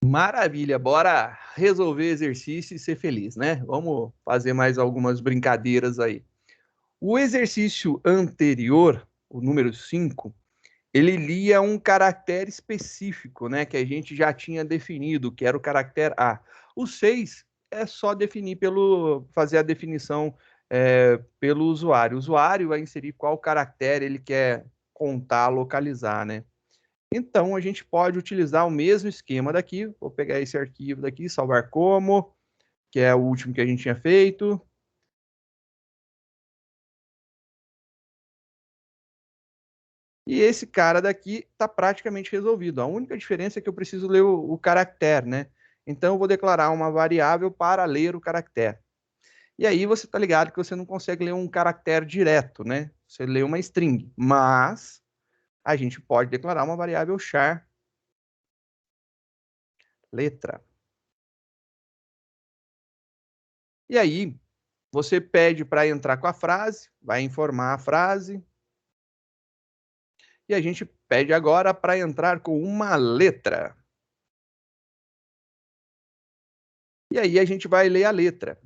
Maravilha, bora resolver exercício e ser feliz, né? Vamos fazer mais algumas brincadeiras aí. O exercício anterior, o número 5, ele lia um caractere específico, né? Que a gente já tinha definido, que era o caractere A. O 6 é só fazer a definição pelo usuário. O usuário vai inserir qual caractere ele quer contar, localizar, né? Então, a gente pode utilizar o mesmo esquema daqui. Vou pegar esse arquivo daqui, salvar como, que é o último que a gente tinha feito. E esse cara daqui está praticamente resolvido. A única diferença é que eu preciso ler o caractere, né? Então, eu vou declarar uma variável para ler o caractere. E aí você está ligado que você não consegue ler um caractere direto, né? Você lê uma string. Mas a gente pode declarar uma variável char letra. E aí, você pede para entrar com a frase, vai informar a frase. E a gente pede agora para entrar com uma letra. E aí a gente vai ler a letra.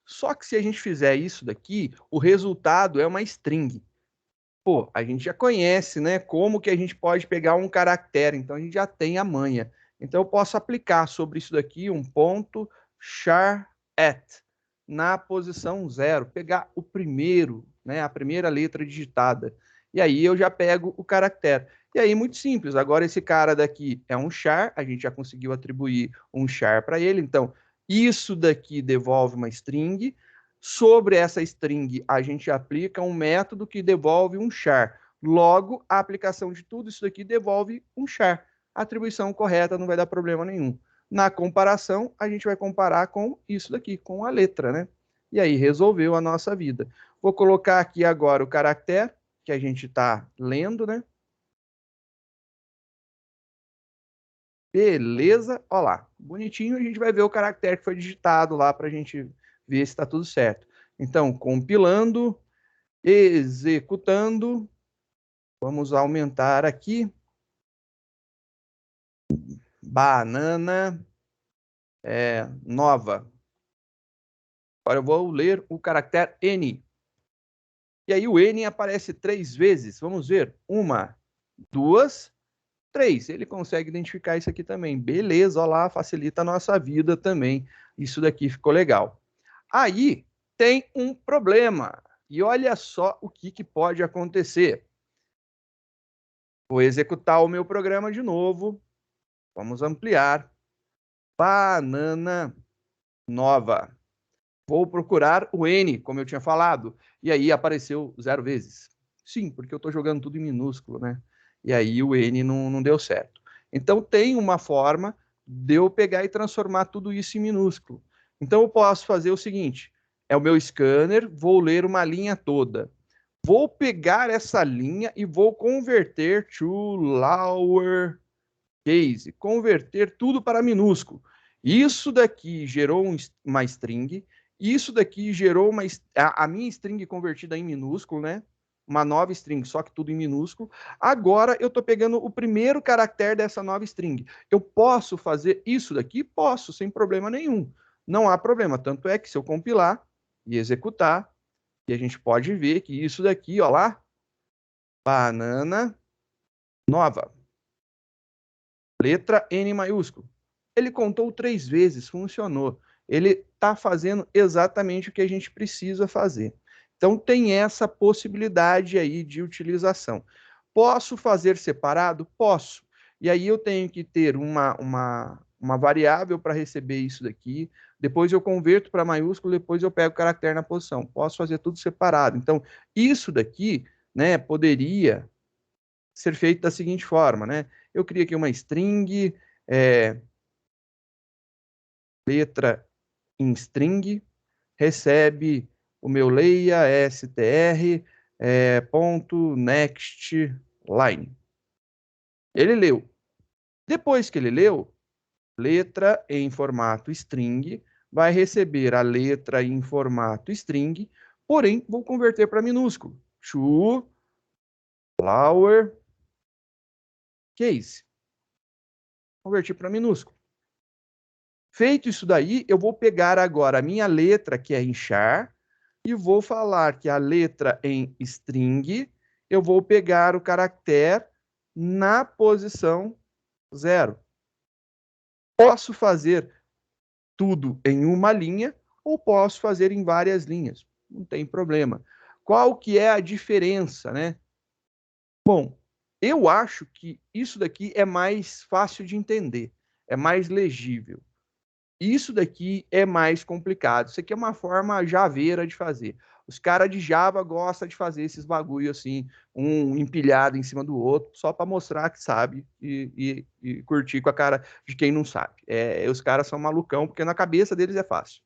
Só que se a gente fizer isso daqui, o resultado é uma string. Pô, a gente já conhece, né, como que a gente pode pegar um caractere, então a gente já tem a manha. Então eu posso aplicar sobre isso daqui um ponto char at na posição 0, pegar o primeiro, né, a primeira letra digitada. E aí eu já pego o caractere. E aí muito simples, agora esse cara daqui é um char, a gente já conseguiu atribuir um char para ele, então isso daqui devolve uma string. Sobre essa string, a gente aplica um método que devolve um char. Logo, a aplicação de tudo isso daqui devolve um char. A atribuição correta não vai dar problema nenhum. Na comparação, a gente vai comparar com isso daqui, com a letra, né? E aí resolveu a nossa vida. Vou colocar aqui agora o caractere que a gente está lendo, né? Beleza, olha lá, bonitinho, a gente vai ver o caractere que foi digitado lá para a gente ver se está tudo certo. Então, compilando, executando, vamos aumentar aqui, banana nova. Agora eu vou ler o caractere N. E aí o N aparece 3 vezes, vamos ver, 1, 2, 3. Ele consegue identificar isso aqui também. Beleza, olha lá, facilita a nossa vida também. Isso daqui ficou legal. Aí tem um problema. E olha só o que pode acontecer. Vou executar o meu programa de novo. Vamos ampliar. Banana nova. Vou procurar o N, como eu tinha falado. E aí apareceu 0 vezes. Sim, porque eu estou jogando tudo em minúsculo, né? E aí o N não deu certo. Então tem uma forma de eu pegar e transformar tudo isso em minúsculo. Então eu posso fazer o seguinte: é o meu scanner, vou ler uma linha toda. Vou pegar essa linha e vou converter to lower case, converter tudo para minúsculo. Isso daqui gerou uma string, isso daqui gerou a minha string convertida em minúsculo, né? Uma nova string, só que tudo em minúsculo. Agora eu estou pegando o primeiro caractere dessa nova string. Eu posso fazer isso daqui? Posso, sem problema nenhum. Não há problema. Tanto é que se eu compilar e executar, e a gente pode ver que isso daqui, ó lá, banana nova. Letra N maiúsculo. Ele contou 3 vezes, funcionou. Ele está fazendo exatamente o que a gente precisa fazer. Então, tem essa possibilidade aí de utilização. Posso fazer separado? Posso. E aí eu tenho que ter uma variável para receber isso daqui, depois eu converto para maiúsculo, depois eu pego o caractere na posição. Posso fazer tudo separado. Então, isso daqui, né, poderia ser feito da seguinte forma, né? Eu crio aqui uma string, letra em string, recebe o meu leia str ponto next line. Ele leu. Depois que ele leu, letra em formato string vai receber a letra em formato string, porém vou converter para minúsculo. To lower case. converti para minúsculo. Feito isso daí, eu vou pegar agora a minha letra, que é em char, e vou falar que a letra em string, eu vou pegar o caractere na posição 0. Posso fazer tudo em uma linha ou posso fazer em várias linhas. Não tem problema. Qual que é a diferença, né? Bom, eu acho que isso daqui é mais fácil de entender, é mais legível. Isso daqui é mais complicado. Isso aqui é uma forma javeira de fazer. Os caras de Java gostam de fazer esses bagulho assim, um empilhado em cima do outro, só para mostrar que sabe e curtir com a cara de quem não sabe. Os caras são malucão, porque na cabeça deles é fácil.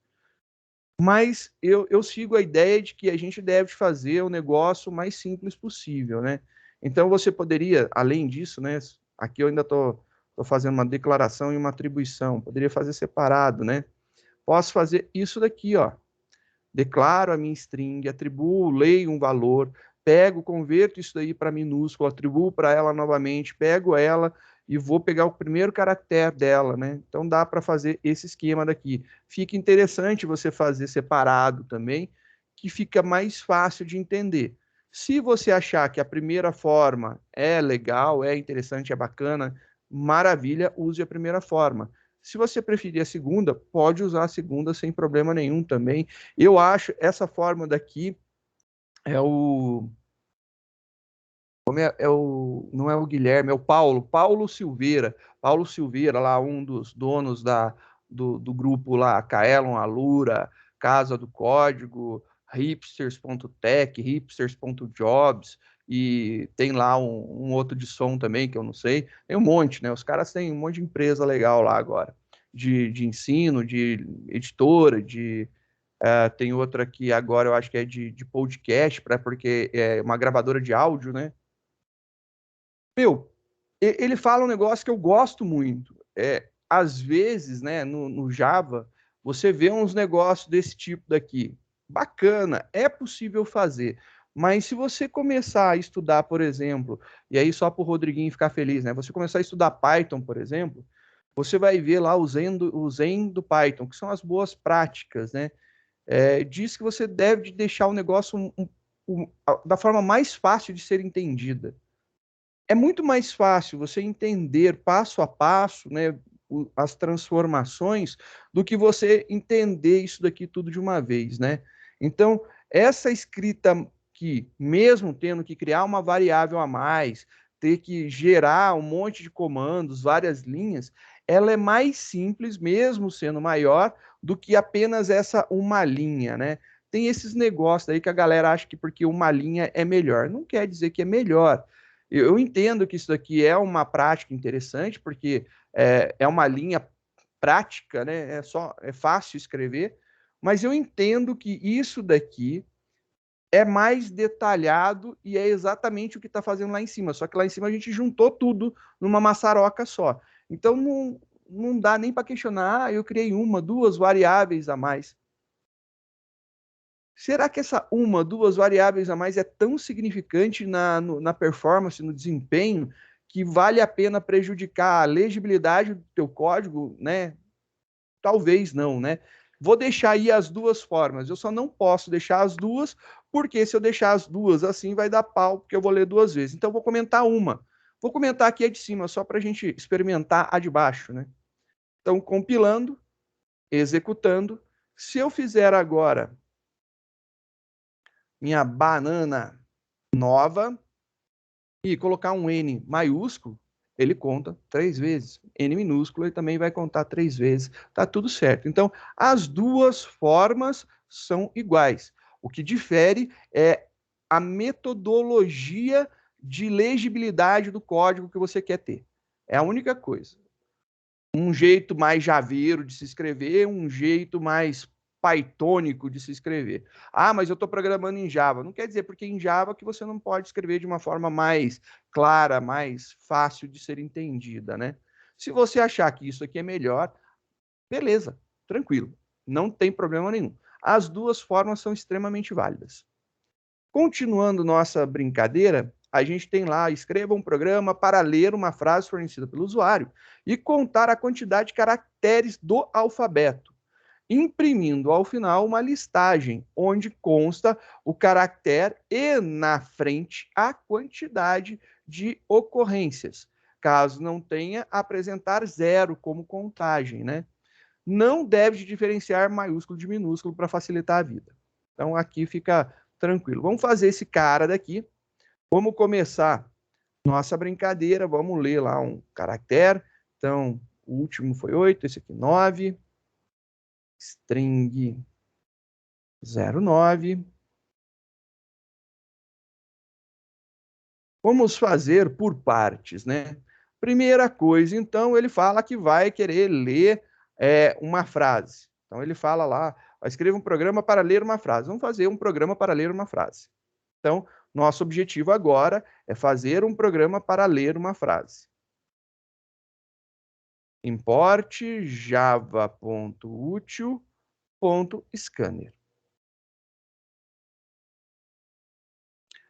Mas eu sigo a ideia de que a gente deve fazer o negócio mais simples possível, né? Então você poderia, além disso, né? Aqui eu ainda estou fazendo uma declaração e uma atribuição, poderia fazer separado, né? Posso fazer isso daqui, ó. Declaro a minha string, atribuo, leio um valor, pego, converto isso daí para minúsculo, atribuo para ela novamente, pego ela e vou pegar o primeiro caractere dela, né? Então dá para fazer esse esquema daqui. Fica interessante você fazer separado também, que fica mais fácil de entender. Se você achar que a primeira forma é legal, é interessante, é bacana, maravilha, use a primeira forma. Se você preferir a segunda, pode usar a segunda sem problema nenhum também. Eu acho essa forma daqui é o. Não é o Guilherme, é o Paulo Silveira. Paulo Silveira, lá, um dos donos do grupo lá, Kaelon, Alura, Casa do Código, hipsters.tech, hipsters.jobs, e tem lá um outro de som também, que eu não sei. Tem um monte, né? Os caras têm um monte de empresa legal lá agora, de ensino, de editora, tem outra que agora eu acho que é de podcast, porque é uma gravadora de áudio, né? Meu, ele fala um negócio que eu gosto muito. Às vezes, né, no Java, você vê uns negócios desse tipo daqui. Bacana, é possível fazer. Mas se você começar a estudar, por exemplo, e aí só para o Rodriguinho ficar feliz, né? Você começar a estudar Python, por exemplo, você vai ver lá o Zen do Python, que são as boas práticas, né? Diz que você deve deixar o negócio da forma mais fácil de ser entendida. É muito mais fácil você entender passo a passo, né, as transformações, do que você entender isso daqui tudo de uma vez, né? Então, essa escrita que, mesmo tendo que criar uma variável a mais, ter que gerar um monte de comandos, várias linhas, ela é mais simples, mesmo sendo maior, do que apenas essa uma linha, né? Tem esses negócios aí que a galera acha que porque uma linha é melhor. Não quer dizer que é melhor. Eu entendo que isso daqui é uma prática interessante, porque é uma linha prática, né? É fácil escrever, mas eu entendo que isso daqui é mais detalhado e é exatamente o que está fazendo lá em cima. Só que lá em cima a gente juntou tudo numa maçaroca só. Então não dá nem para questionar, eu criei uma, duas variáveis a mais. Será que essa uma, duas variáveis a mais é tão significante na performance, no desempenho, que vale a pena prejudicar a legibilidade do teu código, né? Talvez não, né? Vou deixar aí as duas formas. Eu só não posso deixar as duas, porque se eu deixar as duas assim, vai dar pau, porque eu vou ler duas vezes. Então, vou comentar uma. Vou comentar aqui a de cima, só para a gente experimentar a de baixo, né? Então, compilando, executando. Se eu fizer agora minha banana nova e colocar um N maiúsculo, ele conta 3 vezes. N minúsculo, ele também vai contar 3 vezes. Tá tudo certo. Então, as duas formas são iguais. O que difere é a metodologia de legibilidade do código que você quer ter. É a única coisa. Um jeito mais javeiro de se escrever, um jeito mais pythônico de se escrever. Ah, mas eu estou programando em Java. Não quer dizer porque em Java que você não pode escrever de uma forma mais clara, mais fácil de ser entendida, né? Se você achar que isso aqui é melhor, beleza, tranquilo, não tem problema nenhum. As duas formas são extremamente válidas. Continuando nossa brincadeira, a gente tem lá, escreva um programa para ler uma frase fornecida pelo usuário e contar a quantidade de caracteres do alfabeto, imprimindo ao final uma listagem onde consta o caractere e na frente a quantidade de ocorrências. Caso não tenha, apresentar 0 como contagem, né? Não deve diferenciar maiúsculo de minúsculo para facilitar a vida. Então aqui fica tranquilo. Vamos fazer esse cara daqui. Vamos começar nossa brincadeira. Vamos ler lá um caractere. Então, o último foi 8, esse aqui 9. String 09. Vamos fazer por partes, né? Primeira coisa, então, ele fala que vai querer ler uma frase. Então, ele fala lá, escreva um programa para ler uma frase. Vamos fazer um programa para ler uma frase. Então, nosso objetivo agora é fazer um programa para ler uma frase. Import java.util.scanner.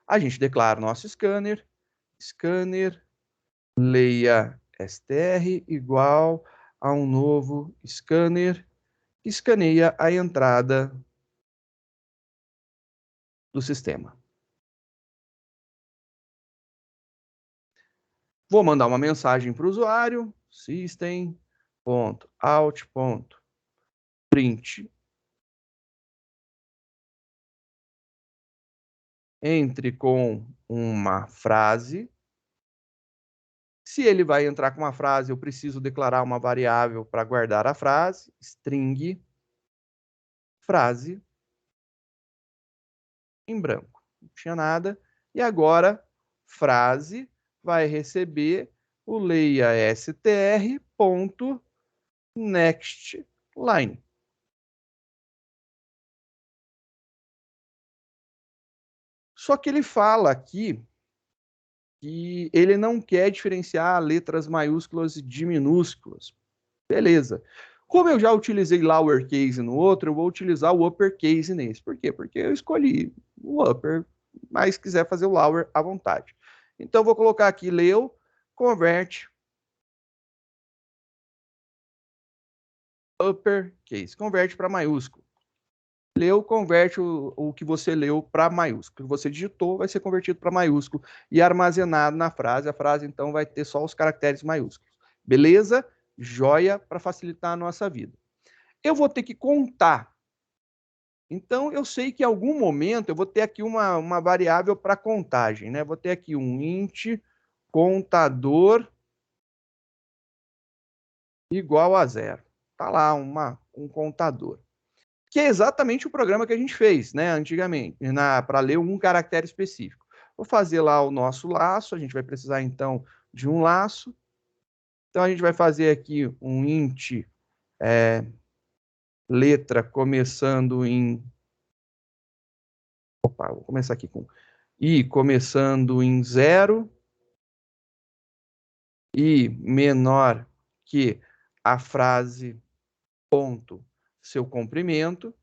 A gente declara nosso scanner, leia str igual a um novo scanner, que escaneia a entrada do sistema. Vou mandar uma mensagem para o usuário, system.out.print. Entre com uma frase. Se ele vai entrar com uma frase, eu preciso declarar uma variável para guardar a frase, string frase em branco. Não tinha nada. E agora, frase vai receber o leia str.nextLine. Só que ele fala aqui que ele não quer diferenciar letras maiúsculas de minúsculas. Beleza. Como eu já utilizei lowercase no outro, eu vou utilizar o uppercase nesse. Por quê? Porque eu escolhi o upper, mas quiser fazer o lower à vontade. Então, eu vou colocar aqui leu, converte uppercase, converte para maiúsculo. Leu, converte o que você leu para maiúsculo. O que você digitou vai ser convertido para maiúsculo e armazenado na frase. A frase, então, vai ter só os caracteres maiúsculos. Beleza? Joia para facilitar a nossa vida. Eu vou ter que contar. Então, eu sei que em algum momento eu vou ter aqui uma variável para contagem, né? Vou ter aqui um int contador igual a 0. Tá lá um contador. Que é exatamente o programa que a gente fez, né, antigamente, para ler um caractere específico. Vou fazer lá o nosso laço, a gente vai precisar, então, de um laço. Então, a gente vai fazer aqui um int letra começando em... Opa, vou começar aqui com i começando em 0 e menor que a frase ponto seu comprimento,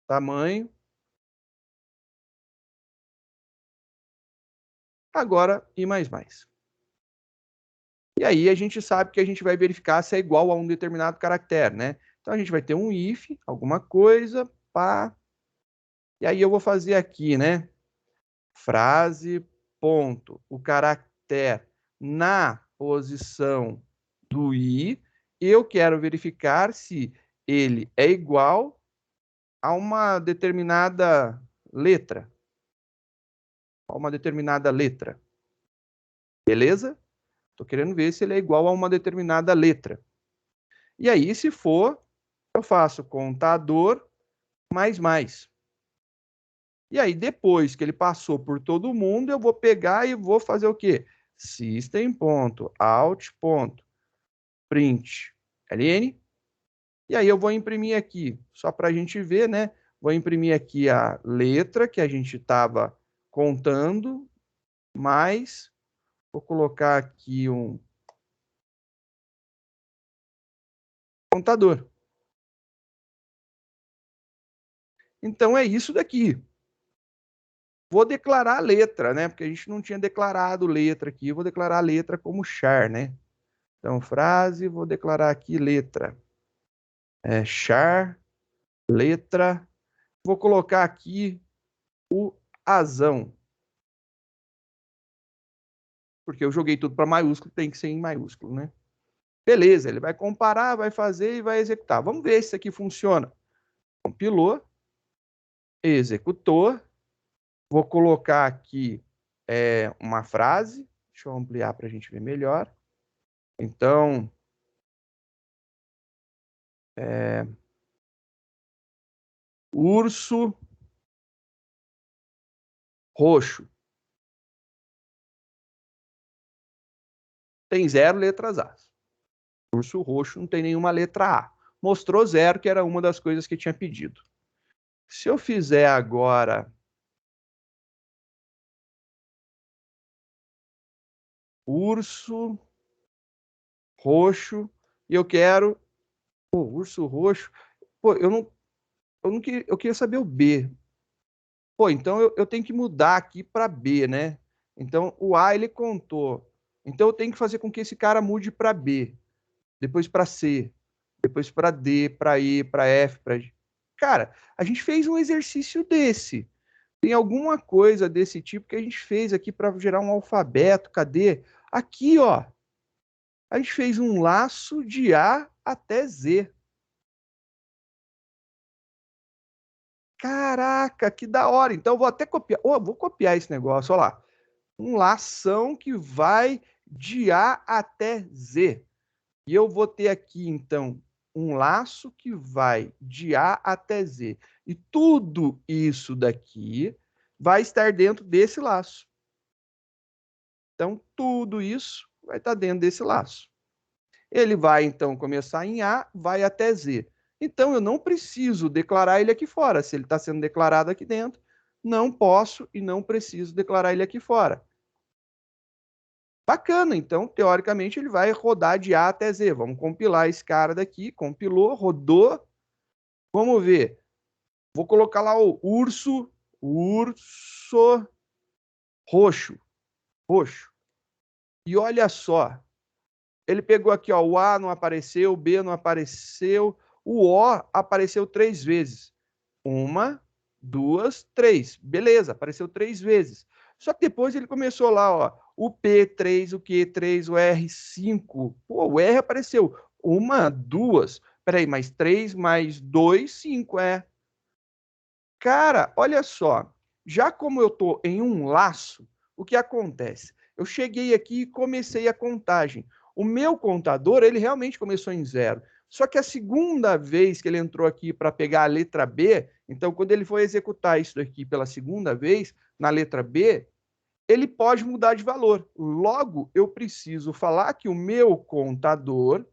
tamanho. Agora, i mais mais. E aí a gente sabe que a gente vai verificar se é igual a um determinado caractere, né? Então a gente vai ter um if, alguma coisa, pá. E aí eu vou fazer aqui, né? Frase, ponto, o caractere na posição do i. Eu quero verificar se ele é igual a uma determinada letra. A uma determinada letra. Beleza? Estou querendo ver se ele é igual a uma determinada letra. E aí, se for, eu faço contador mais mais. E aí, depois que ele passou por todo mundo, eu vou pegar e vou fazer o quê? System.out.println. E aí eu vou imprimir aqui, só para a gente ver, né? Vou imprimir aqui a letra que a gente estava contando, mais vou colocar aqui um contador. Então é isso daqui. Vou declarar a letra, né? Porque a gente não tinha declarado letra aqui. Eu vou declarar a letra como char, né? Então, frase, vou declarar aqui letra. Char, letra. Vou colocar aqui o azão. Porque eu joguei tudo para maiúsculo, tem que ser em maiúsculo, né? Beleza, ele vai comparar, vai fazer e vai executar. Vamos ver se isso aqui funciona. Compilou, executou. Vou colocar aqui uma frase. Deixa eu ampliar para a gente ver melhor. Então, urso roxo. Tem 0 letras A. Urso roxo não tem nenhuma letra A. Mostrou 0, que era uma das coisas que tinha pedido. Se eu fizer agora urso roxo, e eu quero urso roxo. Pô, eu queria saber o B. Pô, então eu tenho que mudar aqui para B, né? Então o A ele contou. Então eu tenho que fazer com que esse cara mude para B, depois para C, depois para D, para E, para F, para G. Cara, a gente fez um exercício desse. Tem alguma coisa desse tipo que a gente fez aqui para gerar um alfabeto. Cadê? Aqui, ó. A gente fez um laço de A até Z. Caraca, que da hora. Então eu vou até copiar. Vou copiar esse negócio, olha lá. Um lação que vai de A até Z. E eu vou ter aqui, então, um laço que vai de A até Z. E tudo isso daqui vai estar dentro desse laço. Então, tudo isso vai estar dentro desse laço. Ele vai, então, começar em A, vai até Z. Então, eu não preciso declarar ele aqui fora. Se ele está sendo declarado aqui dentro, não posso e não preciso declarar ele aqui fora. Bacana, então, teoricamente, ele vai rodar de A até Z. Vamos compilar esse cara daqui. Compilou, rodou. Vamos ver. Vou colocar lá o urso roxo. Roxo. E olha só, ele pegou aqui, ó, o A não apareceu, o B não apareceu, o O apareceu 3 vezes. 1, 2, 3. Beleza, apareceu 3 vezes. Só que depois ele começou lá, ó, o P3, o Q3, o R5. Pô, o R apareceu 1, 2. Peraí, mais 3, mais 2, 5, Cara, olha só. Já como eu estou em um laço, o que acontece? Eu cheguei aqui e comecei a contagem. O meu contador, ele realmente começou em 0. Só que a segunda vez que ele entrou aqui para pegar a letra B, então quando ele for executar isso aqui pela segunda vez, na letra B, ele pode mudar de valor. Logo, eu preciso falar que o meu contador,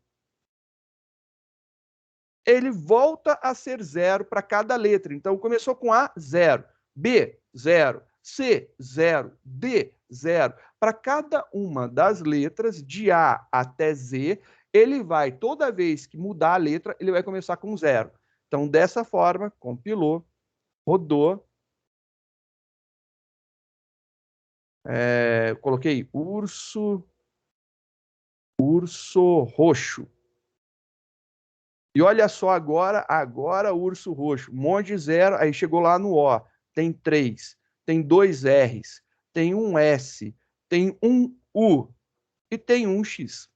ele volta a ser 0 para cada letra. Então, começou com A, 0. B, 0. C, 0. D, 0. Para cada uma das letras, de A até Z, ele vai, toda vez que mudar a letra, ele vai começar com 0. Então, dessa forma, compilou, rodou. Coloquei urso roxo. E olha só agora o urso roxo, um monte de 0, aí chegou lá no O, tem 3, tem 2 R's, tem um S, tem um U e tem um X.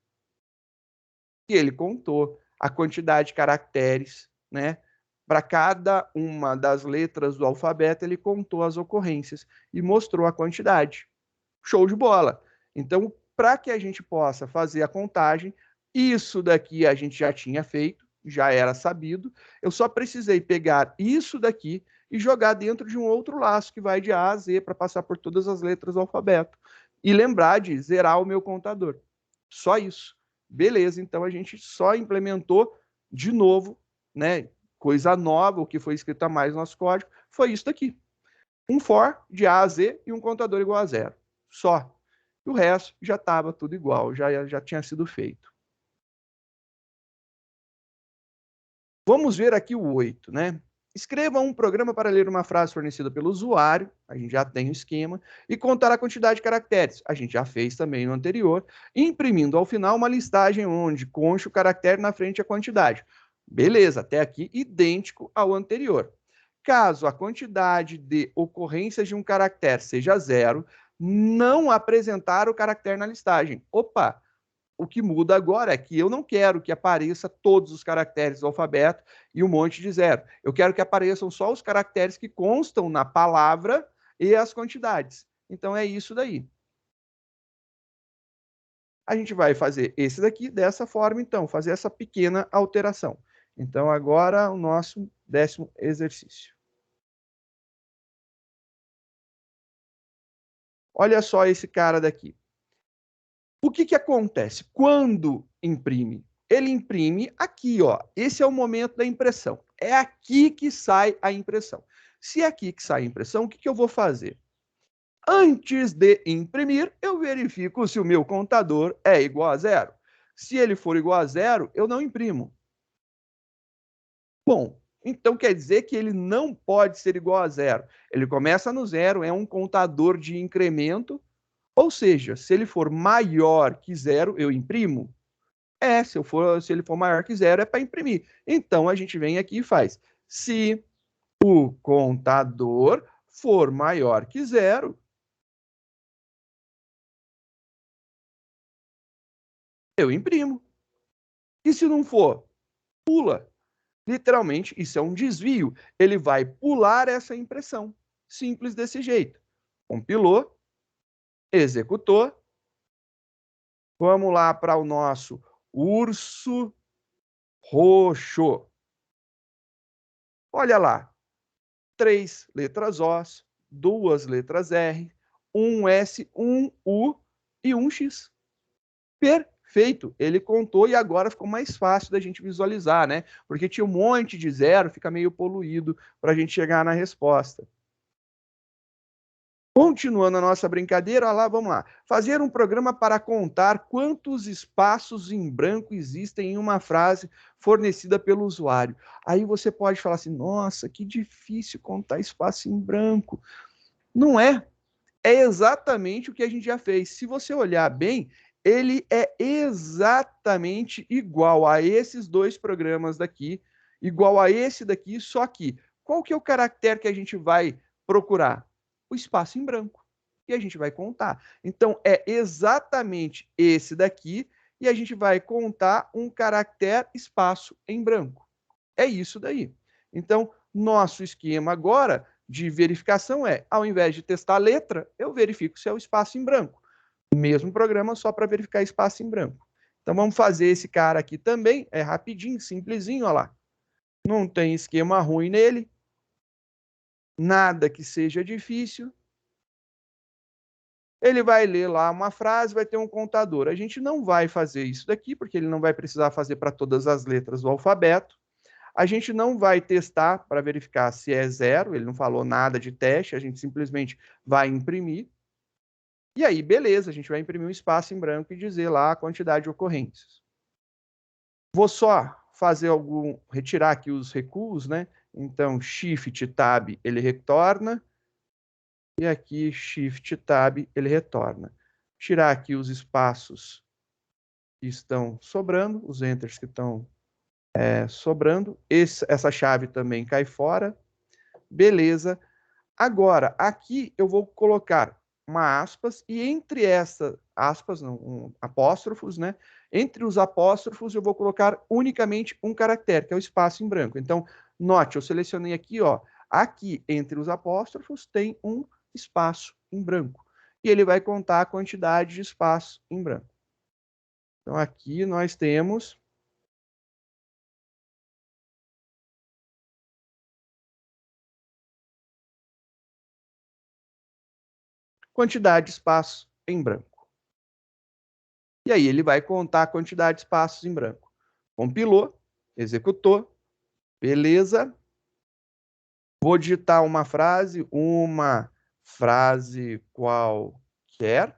E ele contou a quantidade de caracteres, né? Para cada uma das letras do alfabeto, ele contou as ocorrências e mostrou a quantidade. Show de bola. Então, para que a gente possa fazer a contagem, isso daqui a gente já tinha feito, já era sabido. Eu só precisei pegar isso daqui e jogar dentro de um outro laço que vai de A a Z para passar por todas as letras do alfabeto. E lembrar de zerar o meu contador. Só isso. Beleza, então a gente só implementou de novo, né? Coisa nova, o que foi escrito a mais no nosso código, foi isso daqui. Um for de A a Z e um contador igual a 0. Só. E o resto já estava tudo igual, já tinha sido feito. Vamos ver aqui o 8, né? Escreva um programa para ler uma frase fornecida pelo usuário, a gente já tem o esquema, e contar a quantidade de caracteres, a gente já fez também no anterior, imprimindo ao final uma listagem onde conste o caractere na frente a quantidade. Beleza, até aqui idêntico ao anterior. Caso a quantidade de ocorrências de um caractere seja zero, não apresentar o caractere na listagem. Opa! O que muda agora é que eu não quero que apareça todos os caracteres do alfabeto e um monte de zero. Eu quero que apareçam só os caracteres que constam na palavra e as quantidades. Então é isso daí. A gente vai fazer esse daqui dessa forma, então, fazer essa pequena alteração. Então agora o nosso 10º exercício. Olha só esse cara daqui. O que acontece quando imprime? Ele imprime aqui, ó. Esse é o momento da impressão. É aqui que sai a impressão. Se é aqui que sai a impressão, o que eu vou fazer? Antes de imprimir, eu verifico se o meu contador é igual a zero. Se ele for igual a zero, eu não imprimo. Bom, então quer dizer que ele não pode ser igual a zero. Ele começa no zero, é um contador de incremento, ou seja, se ele for maior que zero, eu imprimo. Se ele for maior que zero, é para imprimir. Então, a gente vem aqui e faz. Se o contador for maior que zero, eu imprimo. E se não for, pula. Literalmente, isso é um desvio. Ele vai pular essa impressão. Simples desse jeito. Compilou, executou. Vamos lá para o nosso urso roxo. Olha lá, 3 letras O, 2 letras R, um S, um U e um X. Perfeito, ele contou e agora ficou mais fácil da gente visualizar, né? Porque tinha um monte de zero, fica meio poluído para a gente chegar na resposta. Continuando a nossa brincadeira, olha lá, vamos lá. Fazer um programa para contar quantos espaços em branco existem em uma frase fornecida pelo usuário. Aí você pode falar assim, nossa, que difícil contar espaço em branco. Não é. É exatamente o que a gente já fez. Se você olhar bem, ele é exatamente igual a esses dois programas daqui, igual a esse daqui, só que qual que é o caractere que a gente vai procurar? O espaço em branco. E a gente vai contar. Então, é exatamente esse daqui e a gente vai contar um caractere espaço em branco. É isso daí. Então, nosso esquema agora de verificação é, ao invés de testar a letra, eu verifico se é o espaço em branco. O mesmo programa só para verificar espaço em branco. Então, vamos fazer esse cara aqui também. É rapidinho, simplesinho, olha lá. Não tem esquema ruim nele. Nada que seja difícil. Ele vai ler lá uma frase, vai ter um contador. A gente não vai fazer isso daqui, porque ele não vai precisar fazer para todas as letras do alfabeto. A gente não vai testar para verificar se é zero, ele não falou nada de teste, a gente simplesmente vai imprimir. E aí, beleza, a gente vai imprimir um espaço em branco e dizer lá a quantidade de ocorrências. Vou só retirar aqui os recuos, né? Então, Shift Tab, ele retorna. E aqui, Shift Tab, ele retorna. Tirar aqui os espaços que estão sobrando, os enters que estão sobrando. Essa chave também cai fora. Beleza. Agora, aqui eu vou colocar uma aspas e entre essas aspas, não, apóstrofos, né? Entre os apóstrofos eu vou colocar unicamente um caractere, que é o espaço em branco. Então, note, eu selecionei aqui, ó, aqui entre os apóstrofos tem um espaço em branco. E ele vai contar a quantidade de espaço em branco. Então, aqui nós temos quantidade de espaço em branco. E aí ele vai contar a quantidade de espaços em branco. Compilou, executou, beleza. Vou digitar uma frase qualquer.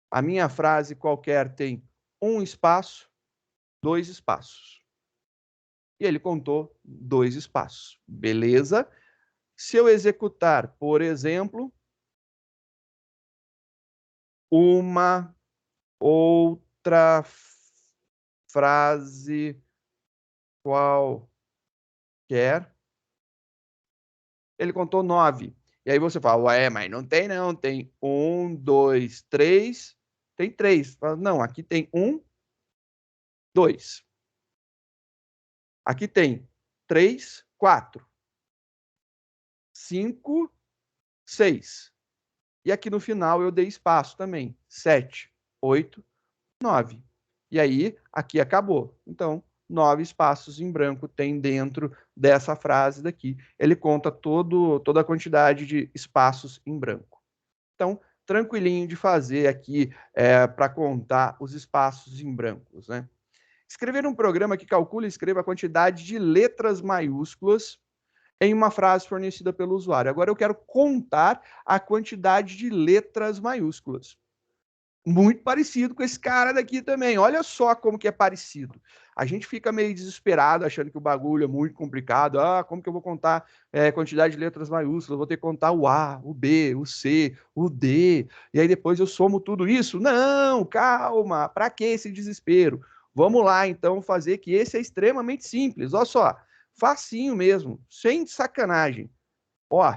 A minha frase qualquer tem um espaço, 2 espaços. E ele contou 2 espaços. Beleza? Se eu executar, por exemplo, uma outra frase qualquer, ele contou 9. E aí você fala, ué, mas não. Tem 1, 2, 3, tem 3. Não, aqui tem 1, 2. Aqui tem 3, 4, 5, 6. E aqui no final eu dei espaço também. 7, 8, 9. E aí, aqui acabou. Então, 9 espaços em branco tem dentro dessa frase daqui. Ele conta toda a quantidade de espaços em branco. Então, tranquilinho de fazer aqui para contar os espaços em brancos, né? Escrever um programa que calcula e escreva a quantidade de letras maiúsculas em uma frase fornecida pelo usuário. Agora eu quero contar a quantidade de letras maiúsculas. Muito parecido com esse cara daqui também. Olha só como que é parecido. A gente fica meio desesperado, achando que o bagulho é muito complicado. Ah, como que eu vou contar quantidade de letras maiúsculas? Vou ter que contar o A, o B, o C, o D. E aí depois eu somo tudo isso? Não, calma. Para que esse desespero? Vamos lá, então, fazer que esse é extremamente simples. Olha só, facinho mesmo, sem sacanagem. Ó,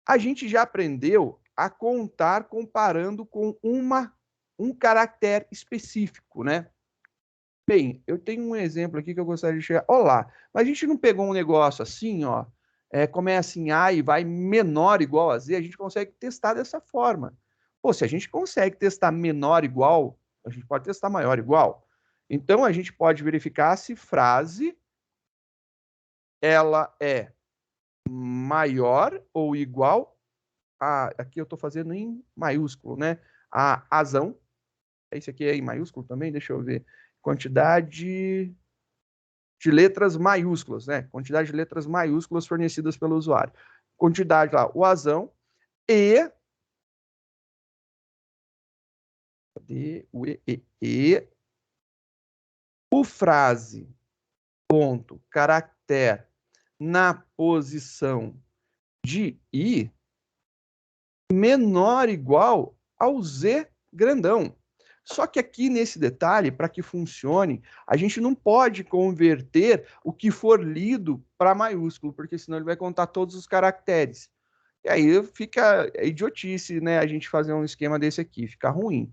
a gente já aprendeu a contar comparando com um caractere específico, né? Bem, eu tenho um exemplo aqui que eu gostaria de chegar. Olá, mas a gente não pegou um negócio assim, ó, começa em A e vai menor igual a Z, a gente consegue testar dessa forma. Pô, se a gente consegue testar menor igual, a gente pode testar maior igual. Então, a gente pode verificar se frase ela é maior ou igual aqui eu estou fazendo em maiúsculo, né? A azão, esse aqui é em maiúsculo também, deixa eu ver. Quantidade de letras maiúsculas, né? Quantidade de letras maiúsculas fornecidas pelo usuário. Quantidade lá, o azão e o frase, ponto, caractere na posição de I menor ou igual ao Z grandão. Só que aqui nesse detalhe, para que funcione, a gente não pode converter o que for lido para maiúsculo, porque senão ele vai contar todos os caracteres. E aí fica idiotice, né? A gente fazer um esquema desse aqui, fica ruim.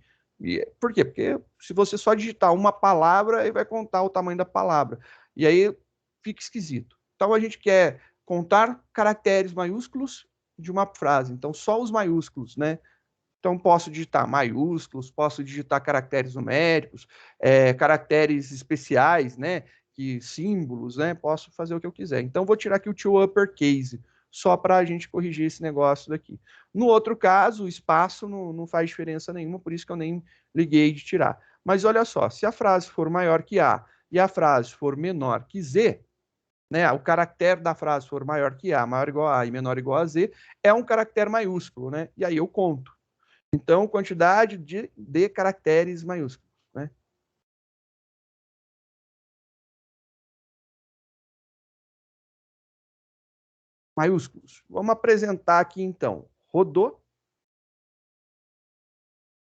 Por quê? Porque se você só digitar uma palavra, ele vai contar o tamanho da palavra. E aí fica esquisito. Então a gente quer contar caracteres maiúsculos de uma frase. Então só os maiúsculos, né? Então, posso digitar maiúsculos, posso digitar caracteres numéricos, caracteres especiais, né? Que símbolos, né? Posso fazer o que eu quiser. Então, vou tirar aqui o to uppercase, só para a gente corrigir esse negócio daqui. No outro caso, o espaço não faz diferença nenhuma, por isso que eu nem liguei de tirar. Mas olha só, se a frase for maior que A e a frase for menor que Z, né, o caractere da frase for maior que A, maior ou igual a e menor ou igual a Z, é um caractere maiúsculo, né? E aí eu conto. Então, quantidade de caracteres maiúsculos, né? Maiúsculos. Vamos apresentar aqui, então. Rodou.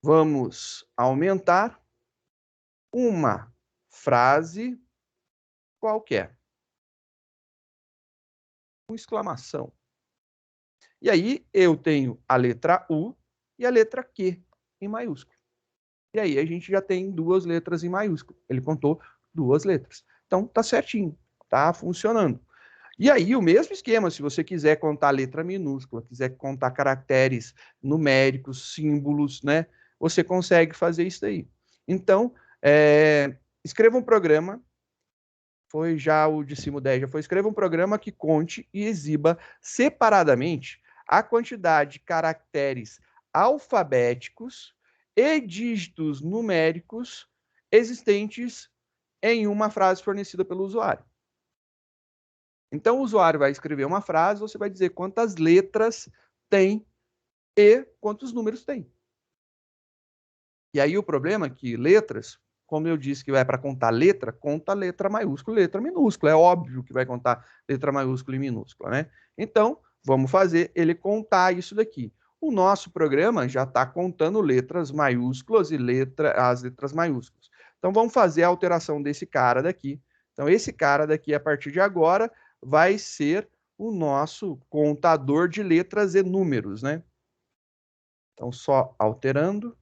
Vamos aumentar uma frase qualquer. Com exclamação. E aí, eu tenho a letra U e a letra Q em maiúsculo. E aí, a gente já tem 2 letras em maiúsculo. Ele contou 2 letras. Então, tá certinho. Tá funcionando. E aí, o mesmo esquema, se você quiser contar letra minúscula, quiser contar caracteres numéricos, símbolos, né? Você consegue fazer isso aí. Então, escreva um programa, foi já o de cima 10, já foi, escreva um programa que conte e exiba separadamente a quantidade de caracteres alfabéticos e dígitos numéricos existentes em uma frase fornecida pelo usuário. Então, o usuário vai escrever uma frase, você vai dizer quantas letras tem e quantos números tem. E aí o problema é que letras, como eu disse que vai para contar letra, conta letra maiúscula e letra minúscula. É óbvio que vai contar letra maiúscula e minúscula, né? Então, vamos fazer ele contar isso daqui. O nosso programa já está contando letras maiúsculas e as letras maiúsculas. Então, vamos fazer a alteração desse cara daqui. Então, esse cara daqui, a partir de agora, vai ser o nosso contador de letras e números, né? Então, só alterando.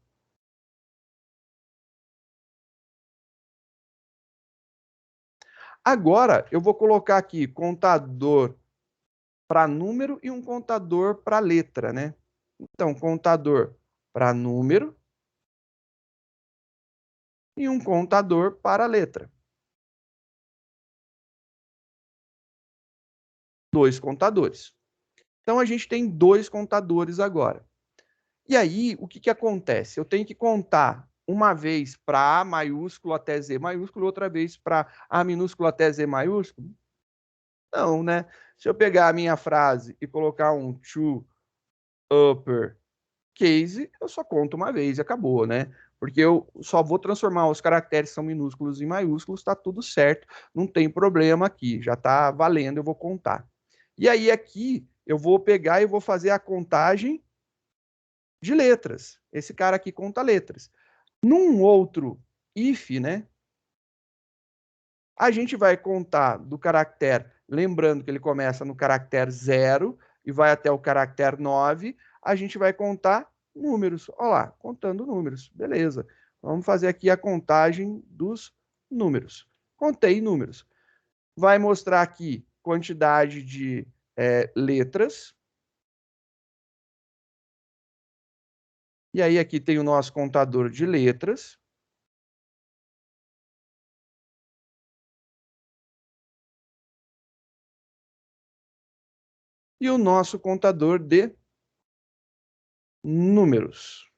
Agora, eu vou colocar aqui contador para número e um contador para letra, né? Então, contador para número e um contador para letra. Dois contadores. Então, a gente tem dois contadores agora. E aí, o que acontece? Eu tenho que contar uma vez para A maiúsculo até Z maiúsculo, outra vez para A minúsculo até Z maiúsculo? Não, né? Se eu pegar a minha frase e colocar um to upper case, eu só conto uma vez e acabou, né? Porque eu só vou transformar os caracteres que são minúsculos em maiúsculos, tá tudo certo, não tem problema aqui, já tá valendo, eu vou contar. E aí aqui eu vou pegar e vou fazer a contagem de letras. Esse cara aqui conta letras. Num outro if, né? A gente vai contar do caractere, lembrando que ele começa no caractere 0 e vai até o caractere 9, a gente vai contar números. Olha lá, contando números. Beleza. Vamos fazer aqui a contagem dos números. Contei números. Vai mostrar aqui quantidade de letras. E aí aqui tem o nosso contador de letras. E o nosso contador de números.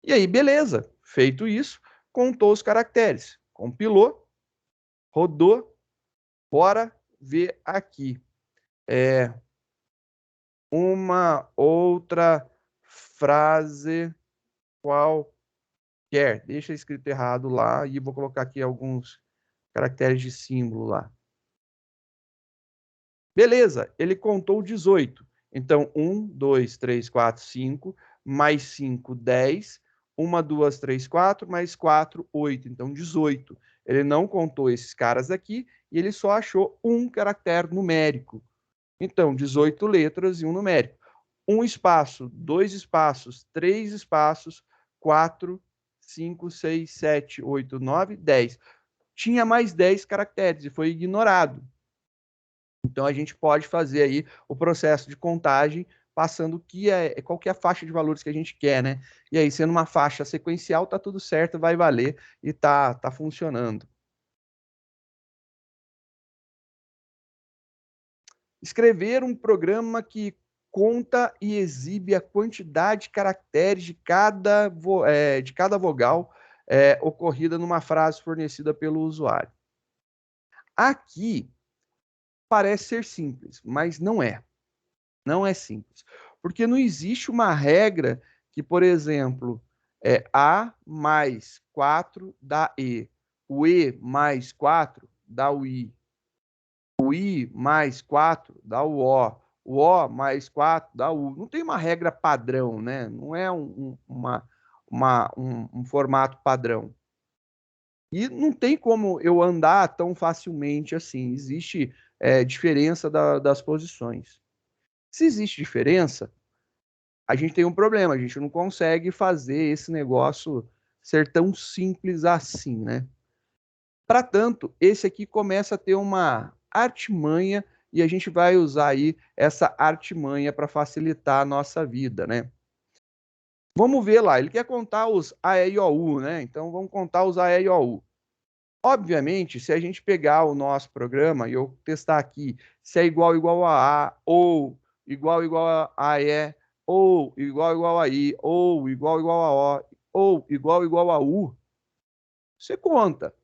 E aí, beleza. Feito isso, contou os caracteres. Compilou, rodou. Bora ver aqui. Uma outra frase qualquer. Deixa escrito errado lá e vou colocar aqui alguns caracteres de símbolo lá. Beleza, ele contou 18. Então, 1, 2, 3, 4, 5, mais 5, 10. 1, 2, 3, 4, mais 4, 8. Então, 18. Ele não contou esses caras aqui e ele só achou um caractere numérico. Então, 18 letras e um numérico. Um espaço, dois espaços, três espaços, 4, 5, 6, 7, 8, 9, 10. Tinha mais 10 caracteres e foi ignorado. Então, a gente pode fazer aí o processo de contagem passando qual que é a faixa de valores que a gente quer, né? E aí, sendo uma faixa sequencial, tá tudo certo, vai valer e tá funcionando. Escrever um programa que conta e exibe a quantidade de caracteres de cada vogal ocorrida numa frase fornecida pelo usuário. Aqui parece ser simples, mas não é. Não é simples. Porque não existe uma regra que, por exemplo, A mais 4 dá E. O E mais 4 dá o I. O I mais 4 dá o O mais 4 dá o U. Não tem uma regra padrão, né? Não é um formato padrão. E não tem como eu andar tão facilmente assim. Existe diferença das posições. Se existe diferença, a gente tem um problema. A gente não consegue fazer esse negócio ser tão simples assim, né? Para tanto, esse aqui começa a ter uma artimanha e a gente vai usar aí essa artimanha para facilitar a nossa vida, né? Vamos ver lá, ele quer contar os A, E, I, O, U, né? Então vamos contar os A, E, I, O, U. Obviamente, se a gente pegar o nosso programa e eu testar aqui se é igual a, ou igual a E, ou igual a I, ou igual a O, ou igual a U, você conta.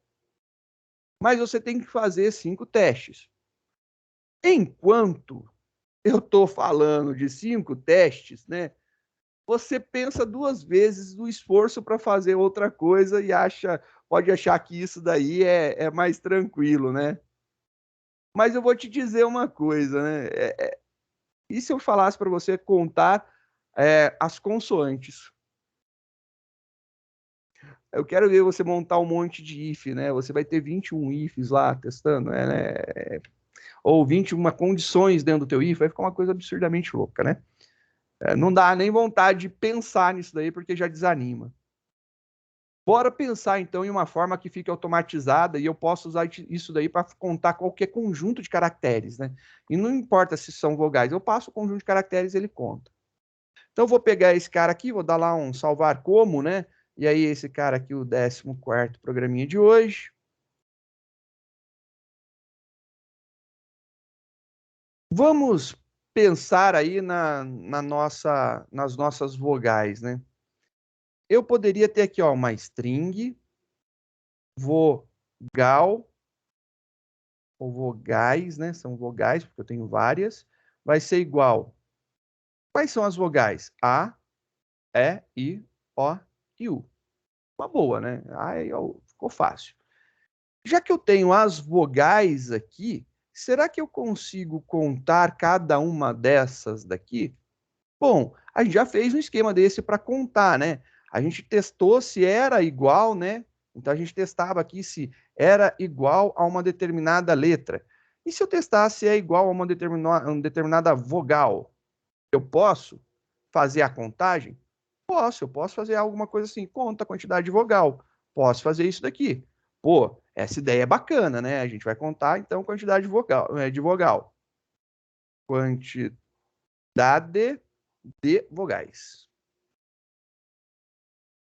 Mas você tem que fazer 5 testes. Enquanto eu estou falando de 5 testes, né? você pensa duas vezes no esforço para fazer outra coisa e pode achar que isso daí é mais tranquilo, né? Mas eu vou te dizer uma coisa, né? E se eu falasse para você contar as consoantes? Eu quero ver você montar um monte de if, né? Você vai ter 21 ifs lá testando, né? Ou 21 condições dentro do teu if, vai ficar uma coisa absurdamente louca, né? Não dá nem vontade de pensar nisso daí, porque já desanima. Bora pensar, então, em uma forma que fique automatizada e eu posso usar isso daí para contar qualquer conjunto de caracteres, né? E não importa se são vogais, eu passo o conjunto de caracteres e ele conta. Então, eu vou pegar esse cara aqui, vou dar lá um salvar como, né? E aí, esse cara aqui, o 14º programinha de hoje. Vamos pensar aí nas nossas vogais, né? Eu poderia ter aqui, ó, uma string, vogal, ou vogais, né? São vogais, porque eu tenho várias. Vai ser igual. Quais são as vogais? A, E, I, O e U. Uma boa, né? Aí ficou fácil. Já que eu tenho as vogais aqui, será que eu consigo contar cada uma dessas daqui? Bom, a gente já fez um esquema desse para contar, né? A gente testou se era igual, né? Então a gente testava aqui se era igual a uma determinada letra. E se eu testar se é igual a uma determinada vogal, eu posso fazer a contagem? Posso, eu posso fazer alguma coisa assim, conta a quantidade de vogal. Posso fazer isso daqui. Pô, essa ideia é bacana, né? A gente vai contar então a quantidade de vogal. Quantidade de vogais.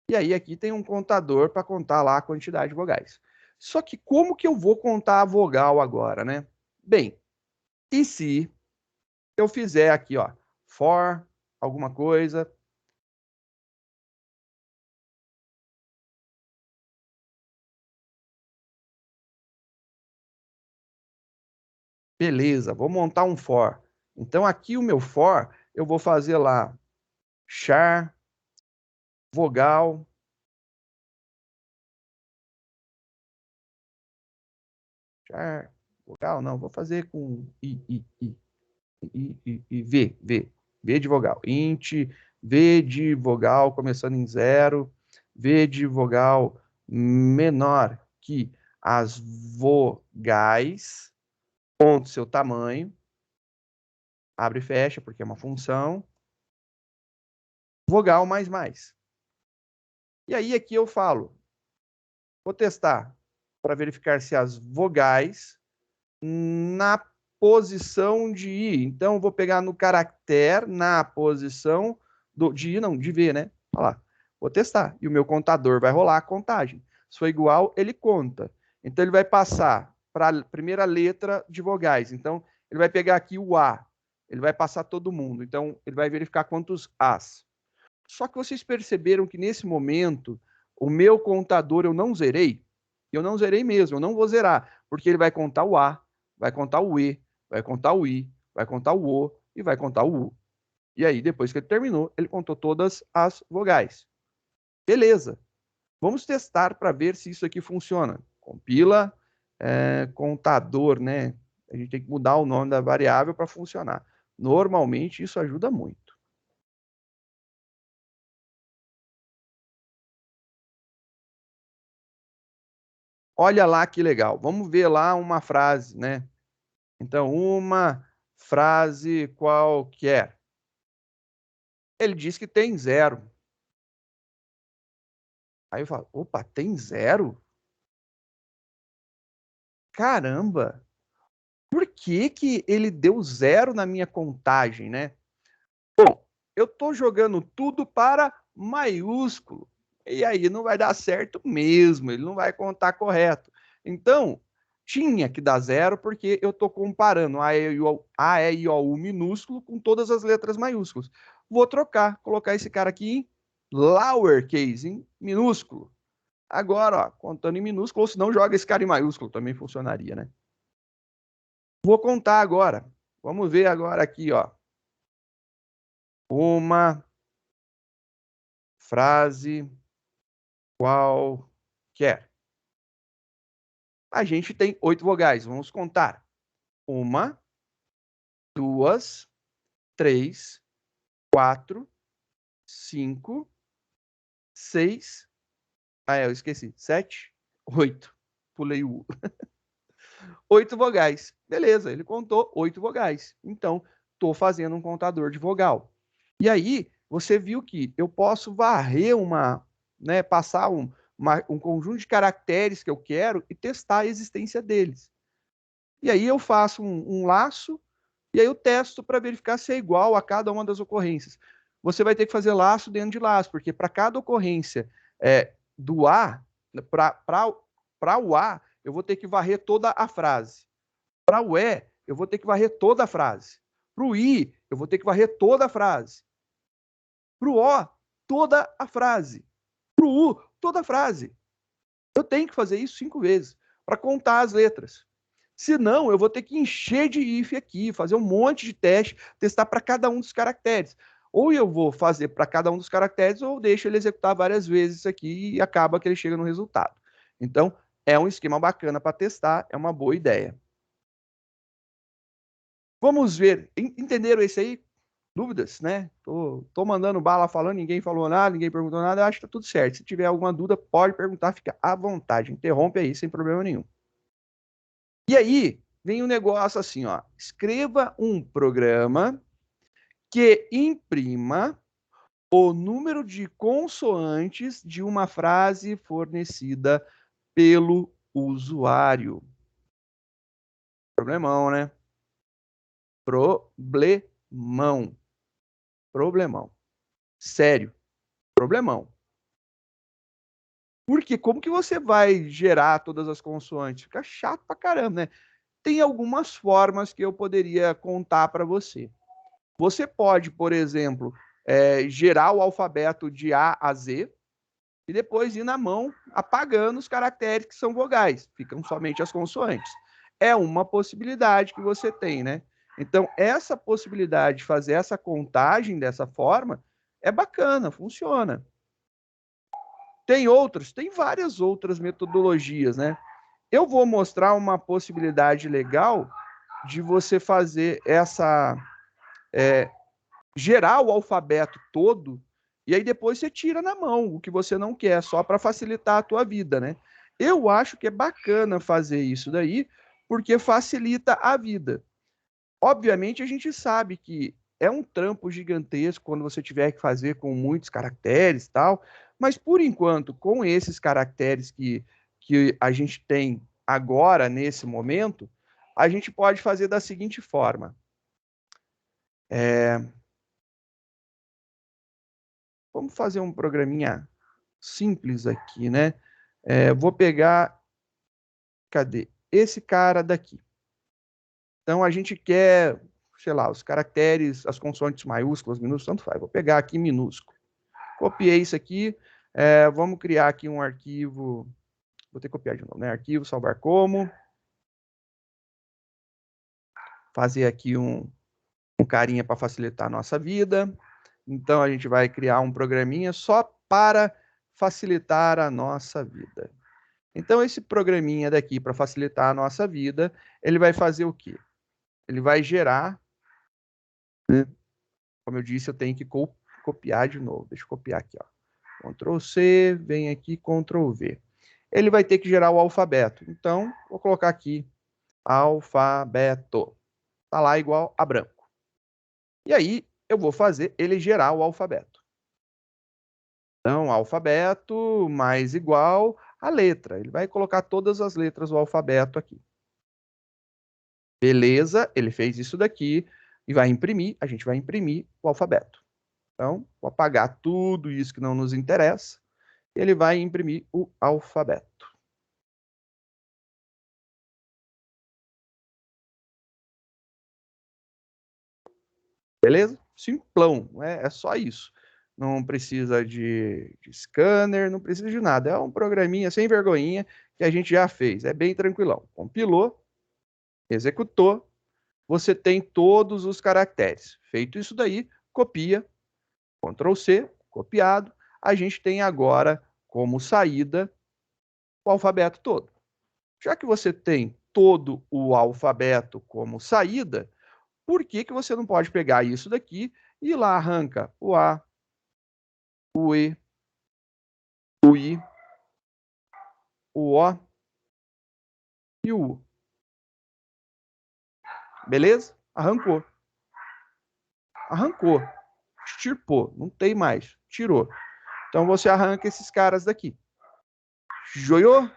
E aí aqui tem um contador para contar lá a quantidade de vogais. Só que como que eu vou contar a vogal agora, né? Bem, e se eu fizer aqui, ó, for alguma coisa, beleza, vou montar um for. Então aqui o meu for, eu vou fazer lá char vogal, char vogal, não, vou fazer com v de vogal, int, v de vogal começando em 0, v de vogal menor que as vogais, ponto seu tamanho, abre e fecha, porque é uma função, vogal mais mais. E aí aqui eu falo, vou testar para verificar se as vogais na posição de I. Então, eu vou pegar no caractere, na posição de I, não, de V, né? Olha lá. Vou testar. E o meu contador vai rolar a contagem. Se for igual, ele conta. Então, ele vai passar para a primeira letra de vogais. Então, ele vai pegar aqui o A. Ele vai passar todo mundo. Então, ele vai verificar quantos As. Só que vocês perceberam que nesse momento, o meu contador eu não zerei? Eu não zerei mesmo, eu não vou zerar, porque ele vai contar o A, vai contar o E, vai contar o I, vai contar o O e vai contar o U. E aí, depois que ele terminou, ele contou todas as vogais. Beleza. Vamos testar para ver se isso aqui funciona. Compila, contador, né? A gente tem que mudar o nome da variável para funcionar. Normalmente, isso ajuda muito. Olha lá que legal. Vamos ver lá uma frase, né? Então, uma frase qualquer. Ele diz que tem 0. Aí eu falo, opa, tem 0? Caramba! Por que que ele deu 0 na minha contagem, né? Bom, eu estou jogando tudo para maiúsculo. E aí não vai dar certo mesmo, ele não vai contar correto. Então, tinha que dar 0 porque eu estou comparando A, E, I, O, U minúsculo com todas as letras maiúsculas. Vou trocar, colocar esse cara aqui em lowercase, em minúsculo. Agora, ó, contando em minúsculo, ou se não, joga esse cara em maiúsculo, também funcionaria, né? Vou contar agora. Vamos ver agora aqui, ó. Uma frase qualquer. A gente tem 8 vogais, vamos contar. 1, 2, 3, 4, 5, 6. Eu esqueci. 7, 8. Pulei o U. 8 vogais. Beleza, ele contou 8 vogais. Então, estou fazendo um contador de vogal. E aí, você viu que eu posso varrer passar um conjunto de caracteres que eu quero e testar a existência deles. E aí eu faço um laço e aí eu testo para verificar se é igual a cada uma das ocorrências. Você vai ter que fazer laço dentro de laço, porque para cada ocorrência do A, para o A, eu vou ter que varrer toda a frase. Para o E, eu vou ter que varrer toda a frase. Para o I, eu vou ter que varrer toda a frase. Para o O, toda a frase. Para o U, toda a frase. Eu tenho que fazer isso 5 vezes para contar as letras. Senão, eu vou ter que encher de if aqui, fazer um monte de teste, testar para cada um dos caracteres. Ou eu vou fazer para cada um dos caracteres, ou deixo ele executar várias vezes isso aqui e acaba que ele chega no resultado. Então, é um esquema bacana para testar, é uma boa ideia. Vamos ver, entenderam esse aí? Dúvidas, né? Tô mandando bala falando, ninguém falou nada, ninguém perguntou nada, eu acho que tá tudo certo. Se tiver alguma dúvida, pode perguntar, fica à vontade, interrompe aí, sem problema nenhum. E aí, vem um negócio assim, ó. Escreva um programa que imprima o número de consoantes de uma frase fornecida pelo usuário. Problemão, né? Problemão. Problemão. Sério. Problemão. Porque como que você vai gerar todas as consoantes? Fica chato pra caramba, né? Tem algumas formas que eu poderia contar para você. Você pode, por exemplo, gerar o alfabeto de A a Z e depois ir na mão apagando os caracteres que são vogais. Ficam somente as consoantes. É uma possibilidade que você tem, né? Então, essa possibilidade de fazer essa contagem dessa forma é bacana, funciona. Tem várias outras metodologias, né? Eu vou mostrar uma possibilidade legal de você fazer gerar o alfabeto todo e aí depois você tira na mão o que você não quer, só para facilitar a tua vida, né? Eu acho que é bacana fazer isso daí, porque facilita a vida. Obviamente, a gente sabe que é um trampo gigantesco quando você tiver que fazer com muitos caracteres e tal, mas por enquanto, com esses caracteres que a gente tem agora, nesse momento, a gente pode fazer da seguinte forma. Vamos fazer um programinha simples aqui, né? Vou pegar, cadê? Esse cara daqui. Então, a gente quer, sei lá, os caracteres, as consoantes maiúsculas, minúsculas, tanto faz. Vou pegar aqui minúsculo. Copiei isso aqui. Vamos criar aqui um arquivo. Vou ter que copiar de novo, né? Arquivo, salvar como. Fazer aqui um carinha para facilitar a nossa vida. Então, a gente vai criar um programinha só para facilitar a nossa vida. Então, esse programinha daqui, para facilitar a nossa vida, ele vai fazer o quê? Ele vai gerar, né? Como eu disse, eu tenho que copiar de novo. Deixa eu copiar aqui, ó. Ctrl C, vem aqui, Ctrl V. Ele vai ter que gerar o alfabeto. Então, vou colocar aqui, alfabeto. Está lá igual a branco. E aí, eu vou fazer ele gerar o alfabeto. Então, alfabeto mais igual a letra. Ele vai colocar todas as letras do alfabeto aqui. Beleza, ele fez isso daqui e vai imprimir, a gente vai imprimir o alfabeto. Então, vou apagar tudo isso que não nos interessa. Ele vai imprimir o alfabeto. Beleza? Simplão, é só isso. Não precisa de scanner, não precisa de nada. É um programinha sem vergonhinha que a gente já fez. É bem tranquilão. Compilou, executou, você tem todos os caracteres. Feito isso daí, copia, Ctrl C, copiado. a gente tem agora como saída o alfabeto todo. Já que você tem todo o alfabeto como saída, por que que você não pode pegar isso daqui e lá arranca o A, o E, o I, o O e o U? Beleza? Arrancou. Arrancou. Extirpou. Não tem mais. Tirou. Então você arranca esses caras daqui. Joiou?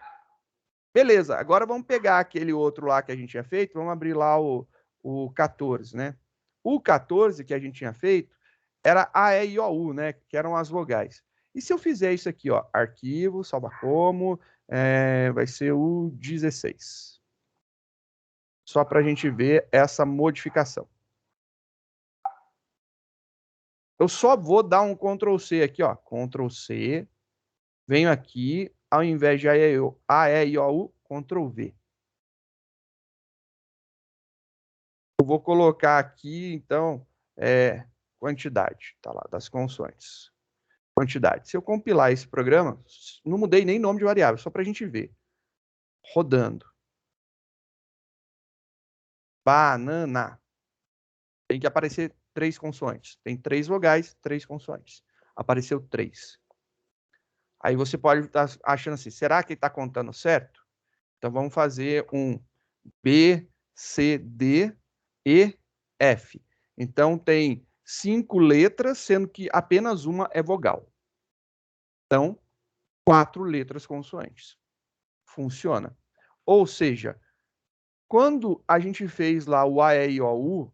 Beleza. Agora vamos pegar aquele outro lá que a gente tinha feito. Vamos abrir lá o 14, né? O 14 que a gente tinha feito era A, E, I, O, U, né? Que eram as vogais. E se eu fizer isso aqui, ó, arquivo, salva como, vai ser o 16. Só para a gente ver essa modificação. Eu só vou dar um Ctrl C aqui, ó. Ctrl C. Venho aqui, ao invés de A, E, I, O, U, Ctrl V. Eu vou colocar aqui, então, quantidade, tá lá, das consoantes. Quantidade. Se eu compilar esse programa, não mudei nem nome de variável, só para a gente ver. Rodando. Banana. Tem que aparecer 3 consoantes. Tem 3 vogais, 3 consoantes. Apareceu 3. Aí você pode estar achando assim, será que ele está contando certo? Então vamos fazer um B, C, D, E, F. Então tem 5 letras, sendo que apenas uma é vogal. Então, 4 letras consoantes. Funciona. Ou seja, quando a gente fez lá o A, E, I, O, U,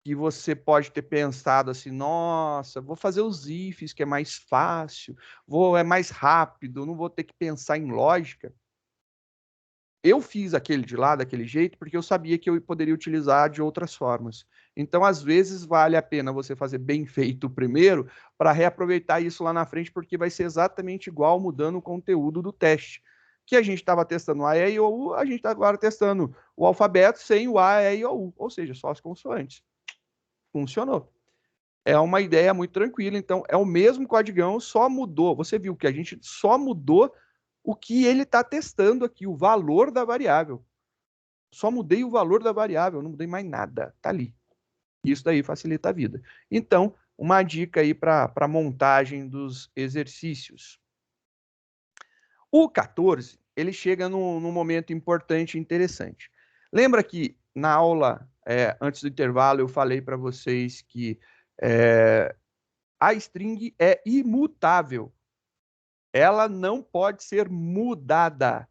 que você pode ter pensado assim, nossa, vou fazer os ifs, que é mais fácil, é mais rápido, não vou ter que pensar em lógica. Eu fiz aquele de lá, daquele jeito, porque eu sabia que eu poderia utilizar de outras formas. Então, às vezes, vale a pena você fazer bem feito primeiro, para reaproveitar isso lá na frente, porque vai ser exatamente igual mudando o conteúdo do teste. Que a gente estava testando o A, E, I, O, U, a gente está agora testando o alfabeto sem o A, E, I, O, U, ou seja, só as consoantes. Funcionou. É uma ideia muito tranquila, então é o mesmo codigão, só mudou. Você viu que a gente só mudou o que ele está testando aqui, o valor da variável. Só mudei o valor da variável, não mudei mais nada. Está ali. Isso daí facilita a vida. Então, uma dica aí para a montagem dos exercícios. O 14, ele chega num momento importante e interessante. Lembra que na aula, antes do intervalo, eu falei para vocês que a string é imutável. Ela não pode ser mudada.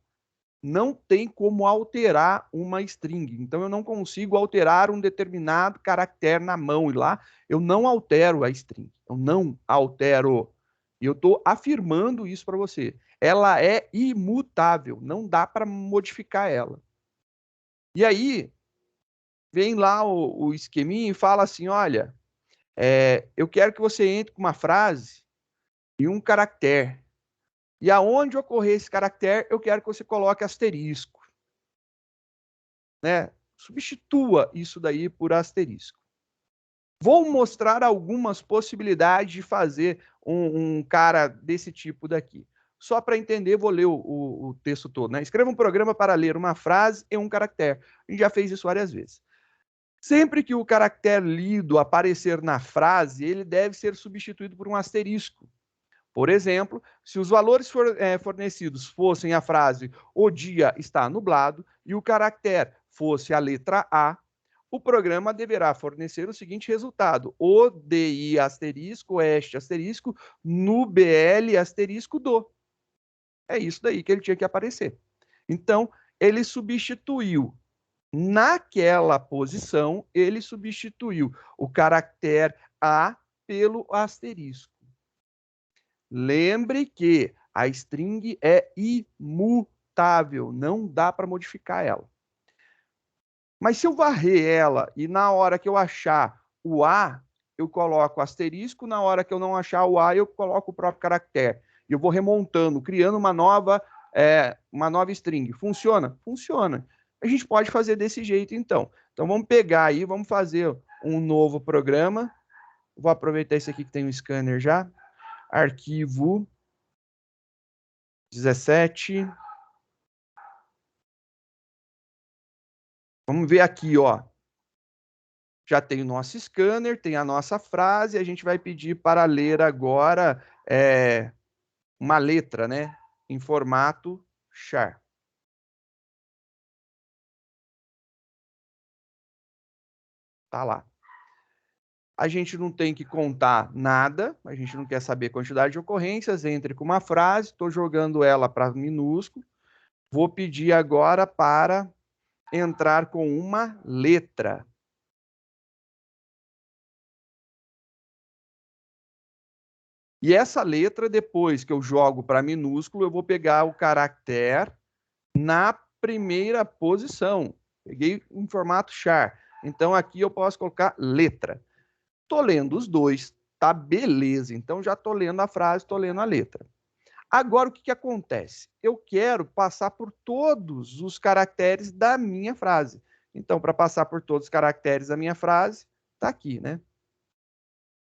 Não tem como alterar uma string. Então, eu não consigo alterar um determinado caractere na mão. E lá, eu não altero a string. Eu não altero. E eu estou afirmando isso para você. Ela é imutável. Não dá para modificar ela. E aí, vem lá o esqueminha e fala assim, olha, eu quero que você entre com uma frase e um caractere. E aonde ocorrer esse caractere, eu quero que você coloque asterisco. Né? Substitua isso daí por asterisco. Vou mostrar algumas possibilidades de fazer um cara desse tipo daqui. Só para entender, vou ler o texto todo. Né? Escreva um programa para ler uma frase e um caractere. A gente já fez isso várias vezes. Sempre que o caractere lido aparecer na frase, ele deve ser substituído por um asterisco. Por exemplo, se os valores fornecidos fossem a frase o dia está nublado e o caractere fosse a letra A, o programa deverá fornecer o seguinte resultado: o DI asterisco, este asterisco, no BL asterisco do. É isso daí que ele tinha que aparecer. Então, ele substituiu naquela posição, ele substituiu o caractere A pelo asterisco. Lembre que a string é imutável, não dá para modificar ela. Mas se eu varrer ela e na hora que eu achar o A, eu coloco asterisco, na hora que eu não achar o A, eu coloco o próprio caractere. E eu vou remontando, criando uma nova string. Funciona? Funciona. A gente pode fazer desse jeito, então. Então, vamos pegar aí, vamos fazer um novo programa. Vou aproveitar esse aqui que tem um scanner já. arquivo 17. Vamos ver aqui, ó. Já tem o nosso scanner, tem a nossa frase, a gente vai pedir para ler agora uma letra, né? Em formato char. Tá lá. A gente não tem que contar nada, a gente não quer saber a quantidade de ocorrências, entre com uma frase, estou jogando ela para minúsculo, vou pedir agora para entrar com uma letra. E essa letra, depois que eu jogo para minúsculo, eu vou pegar o caractere na primeira posição. Peguei em formato char. Então, aqui eu posso colocar letra. Estou lendo os dois, tá beleza. Então, já estou lendo a frase, estou lendo a letra. Agora, o que acontece? Eu quero passar por todos os caracteres da minha frase. Então, para passar por todos os caracteres da minha frase, está aqui, né?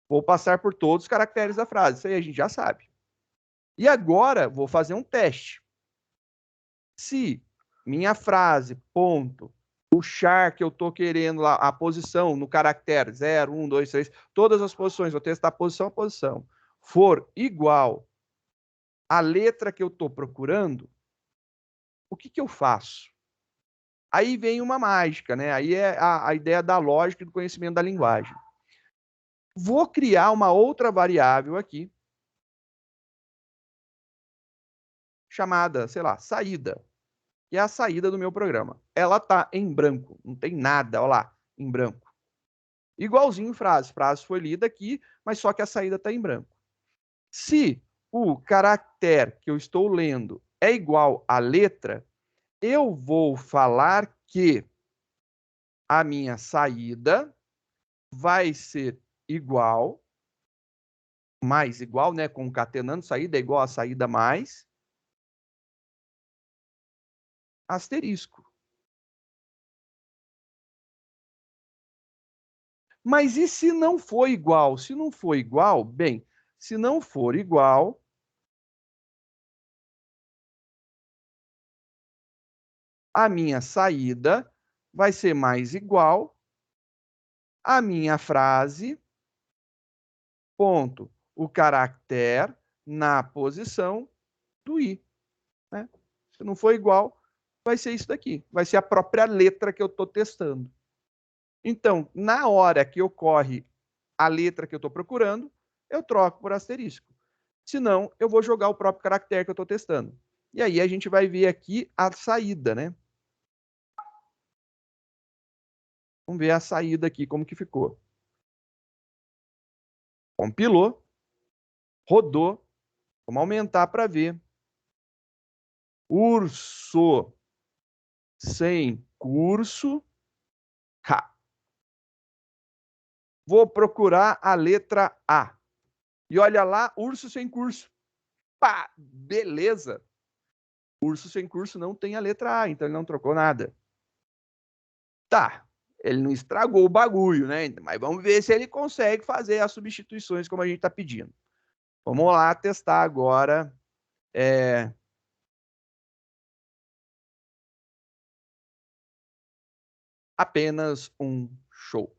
Vou passar por todos os caracteres da frase. Isso aí a gente já sabe. E agora, vou fazer um teste. Se minha frase, ponto, o char que eu estou querendo lá, a posição no caractere 0, 1, 2, 3, todas as posições, vou testar posição a posição, for igual à letra que eu estou procurando, o que eu faço? Aí vem uma mágica, né? Aí é a ideia da lógica e do conhecimento da linguagem. Vou criar uma outra variável aqui, chamada, sei lá, saída, que é a saída do meu programa. Ela está em branco, não tem nada, olha lá, em branco. Igualzinho frase. Frase foi lida aqui, mas só que a saída está em branco. Se o caractere que eu estou lendo é igual à letra, eu vou falar que a minha saída vai ser igual, mais igual, né? Concatenando saída é igual a saída mais asterisco. Mas e se não for igual? Se não for igual, bem, se não for igual, a minha saída vai ser mais igual à minha frase, ponto, o caractere na posição do i. Né? Se não for igual, vai ser isso daqui. Vai ser a própria letra que eu estou testando. Então, na hora que ocorre a letra que eu estou procurando, eu troco por asterisco. Senão, eu vou jogar o próprio caractere que eu estou testando. E aí a gente vai ver aqui a saída, né? Vamos ver a saída aqui, como que ficou. Compilou, rodou. Vamos aumentar para ver. Urso sem curso. Ha. Vou procurar a letra A. E olha lá, urso sem curso. Pá, beleza. Urso sem curso não tem a letra A, então ele não trocou nada. Tá, ele não estragou o bagulho, né? Mas vamos ver se ele consegue fazer as substituições como a gente está pedindo. Vamos lá testar agora. Apenas um show.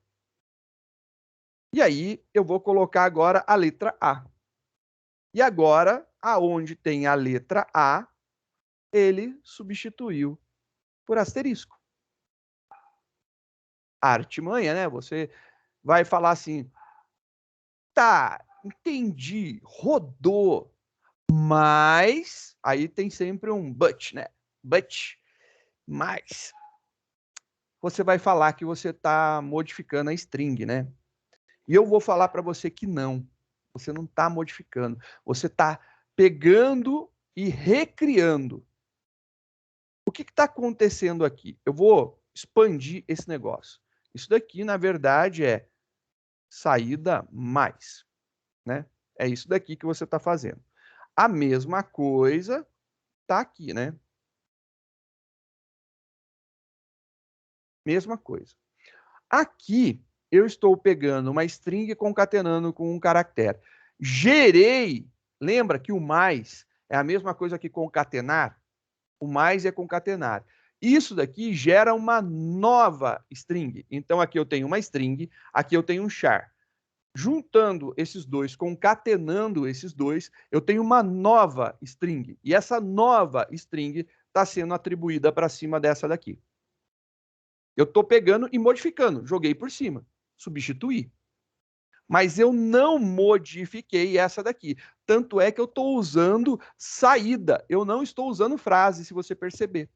E aí eu vou colocar agora a letra A. E agora, aonde tem a letra A, ele substituiu por asterisco. Artimanha, né? Você vai falar assim, tá, entendi, rodou, mas aí tem sempre um but, né? But, mas você vai falar que você está modificando a string, né? E eu vou falar para você que não. Você não está modificando. Você está pegando e recriando. O que está acontecendo aqui? Eu vou expandir esse negócio. Isso daqui, na verdade, é saída mais. Né? É isso daqui que você está fazendo. A mesma coisa está aqui, né? Mesma coisa. Aqui, eu estou pegando uma string e concatenando com um caractere. Gerei Lembra que o mais é a mesma coisa que concatenar? O mais é concatenar. Isso daqui gera uma nova string. Então, aqui eu tenho uma string, aqui eu tenho um char. Juntando esses dois, concatenando esses dois, eu tenho uma nova string. E essa nova string está sendo atribuída para cima dessa daqui. Eu estou pegando e modificando. Joguei por cima. Substituí. Mas eu não modifiquei essa daqui. Tanto é que eu estou usando saída. Eu não estou usando frase, se você perceber.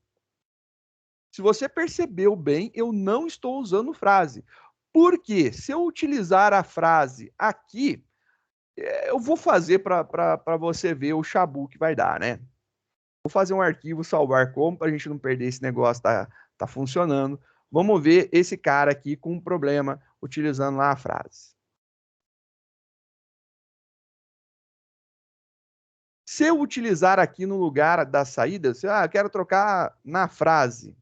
Se você percebeu bem, eu não estou usando frase. Porque se eu utilizar a frase aqui, eu vou fazer para você ver o chabu que vai dar, né? Vou fazer um arquivo salvar como para a gente não perder esse negócio, tá funcionando. Vamos ver esse cara aqui com um problema utilizando lá a frase. Se eu utilizar aqui no lugar da saída, eu quero trocar na frase.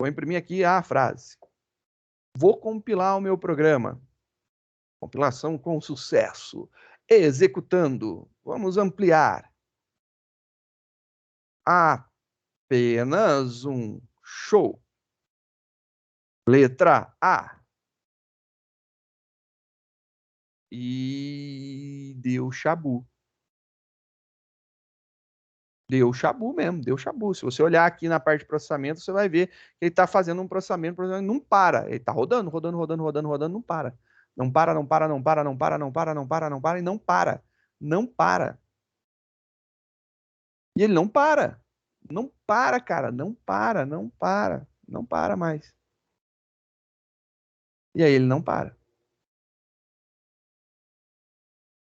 Vou imprimir aqui a frase. Vou compilar o meu programa. Compilação com sucesso. Executando. Vamos ampliar. Apenas um show. Letra A. E deu chabu. Deu chabu mesmo, deu chabu. Se você olhar aqui na parte de processamento, você vai ver que ele está fazendo um processamento, não para. Ele está rodando, rodando, rodando, rodando, rodando, não para. Não para, não para, não para, não para, não para, não para, não para, e não para. Não para. E ele não para. Não para, cara. Não para, não para. Não para mais. E aí ele não para.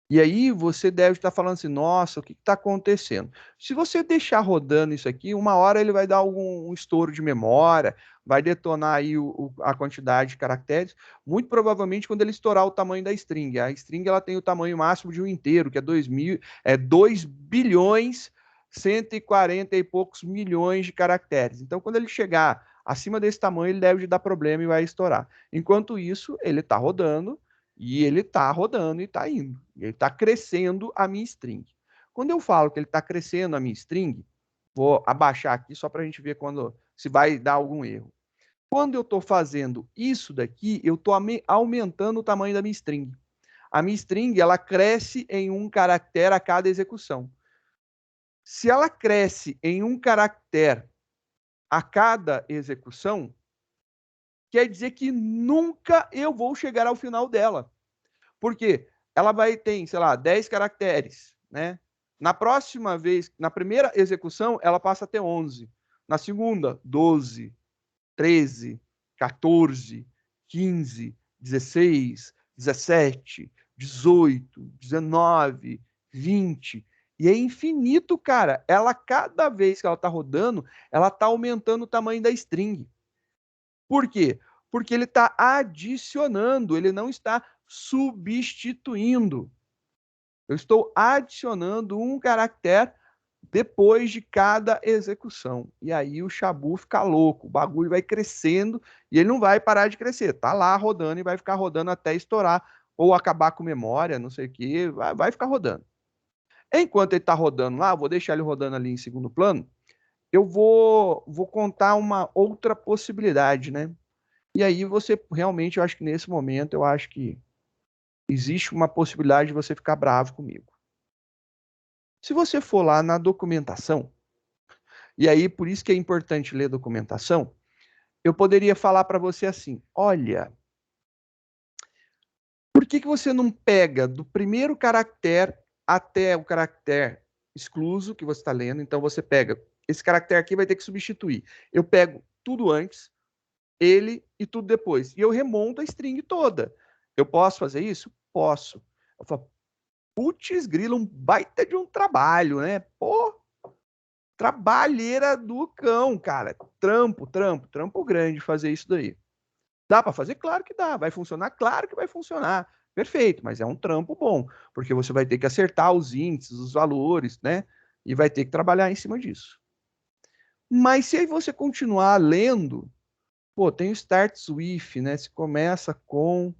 E aí você deve estar falando assim, nossa, o que está acontecendo? Se você deixar rodando isso aqui, uma hora ele vai dar algum estouro de memória, vai detonar aí a quantidade de caracteres, muito provavelmente quando ele estourar o tamanho da string. A string ela tem o tamanho máximo de um inteiro, que é 2 bilhões 140 e poucos milhões de caracteres. Então, quando ele chegar acima desse tamanho, ele deve dar problema e vai estourar. Enquanto isso, ele está rodando, e ele está rodando e está indo. Ele está crescendo a minha string. Quando eu falo que ele está crescendo a minha string, vou abaixar aqui só para a gente ver quando se vai dar algum erro. Quando eu estou fazendo isso daqui, eu estou aumentando o tamanho da minha string. A minha string ela cresce em um caractere a cada execução. Se ela cresce em um caractere a cada execução, quer dizer que nunca eu vou chegar ao final dela. Porque ela vai ter, sei lá, 10 caracteres, né? Na próxima vez, na primeira execução, ela passa a ter 11. Na segunda, 12, 13, 14, 15, 16, 17, 18, 19, 20. E é infinito, cara. Ela, cada vez que ela tá rodando, ela tá aumentando o tamanho da string. Por quê? Porque ele está adicionando, ele não está substituindo. Eu estou adicionando um caractere depois de cada execução. E aí o chabu fica louco, o bagulho vai crescendo e ele não vai parar de crescer. Tá lá rodando e vai ficar rodando até estourar ou acabar com memória, não sei o que, vai ficar rodando. Enquanto ele está rodando lá, vou deixar ele rodando ali em segundo plano, eu vou contar uma outra possibilidade, né? E aí você realmente, eu acho que nesse momento, eu acho que existe uma possibilidade de você ficar bravo comigo. Se você for lá na documentação, e aí por isso que é importante ler documentação, eu poderia falar para você assim: olha, por que você não pega do primeiro caractere até o caractere excluso que você está lendo? Então você pega, esse caractere aqui vai ter que substituir. Eu pego tudo antes, ele e tudo depois. E eu remonto a string toda. Eu posso fazer isso? Posso. Eu falo, putz, grila, um baita de um trabalho, né? Pô, trabalheira do cão, cara. Trampo grande fazer isso daí. Dá para fazer? Claro que dá. Vai funcionar? Claro que vai funcionar. Perfeito, mas é um trampo bom, porque você vai ter que acertar os índices, os valores, né? E vai ter que trabalhar em cima disso. Mas se aí você continuar lendo, pô, tem o Start Swift, né? Se começa com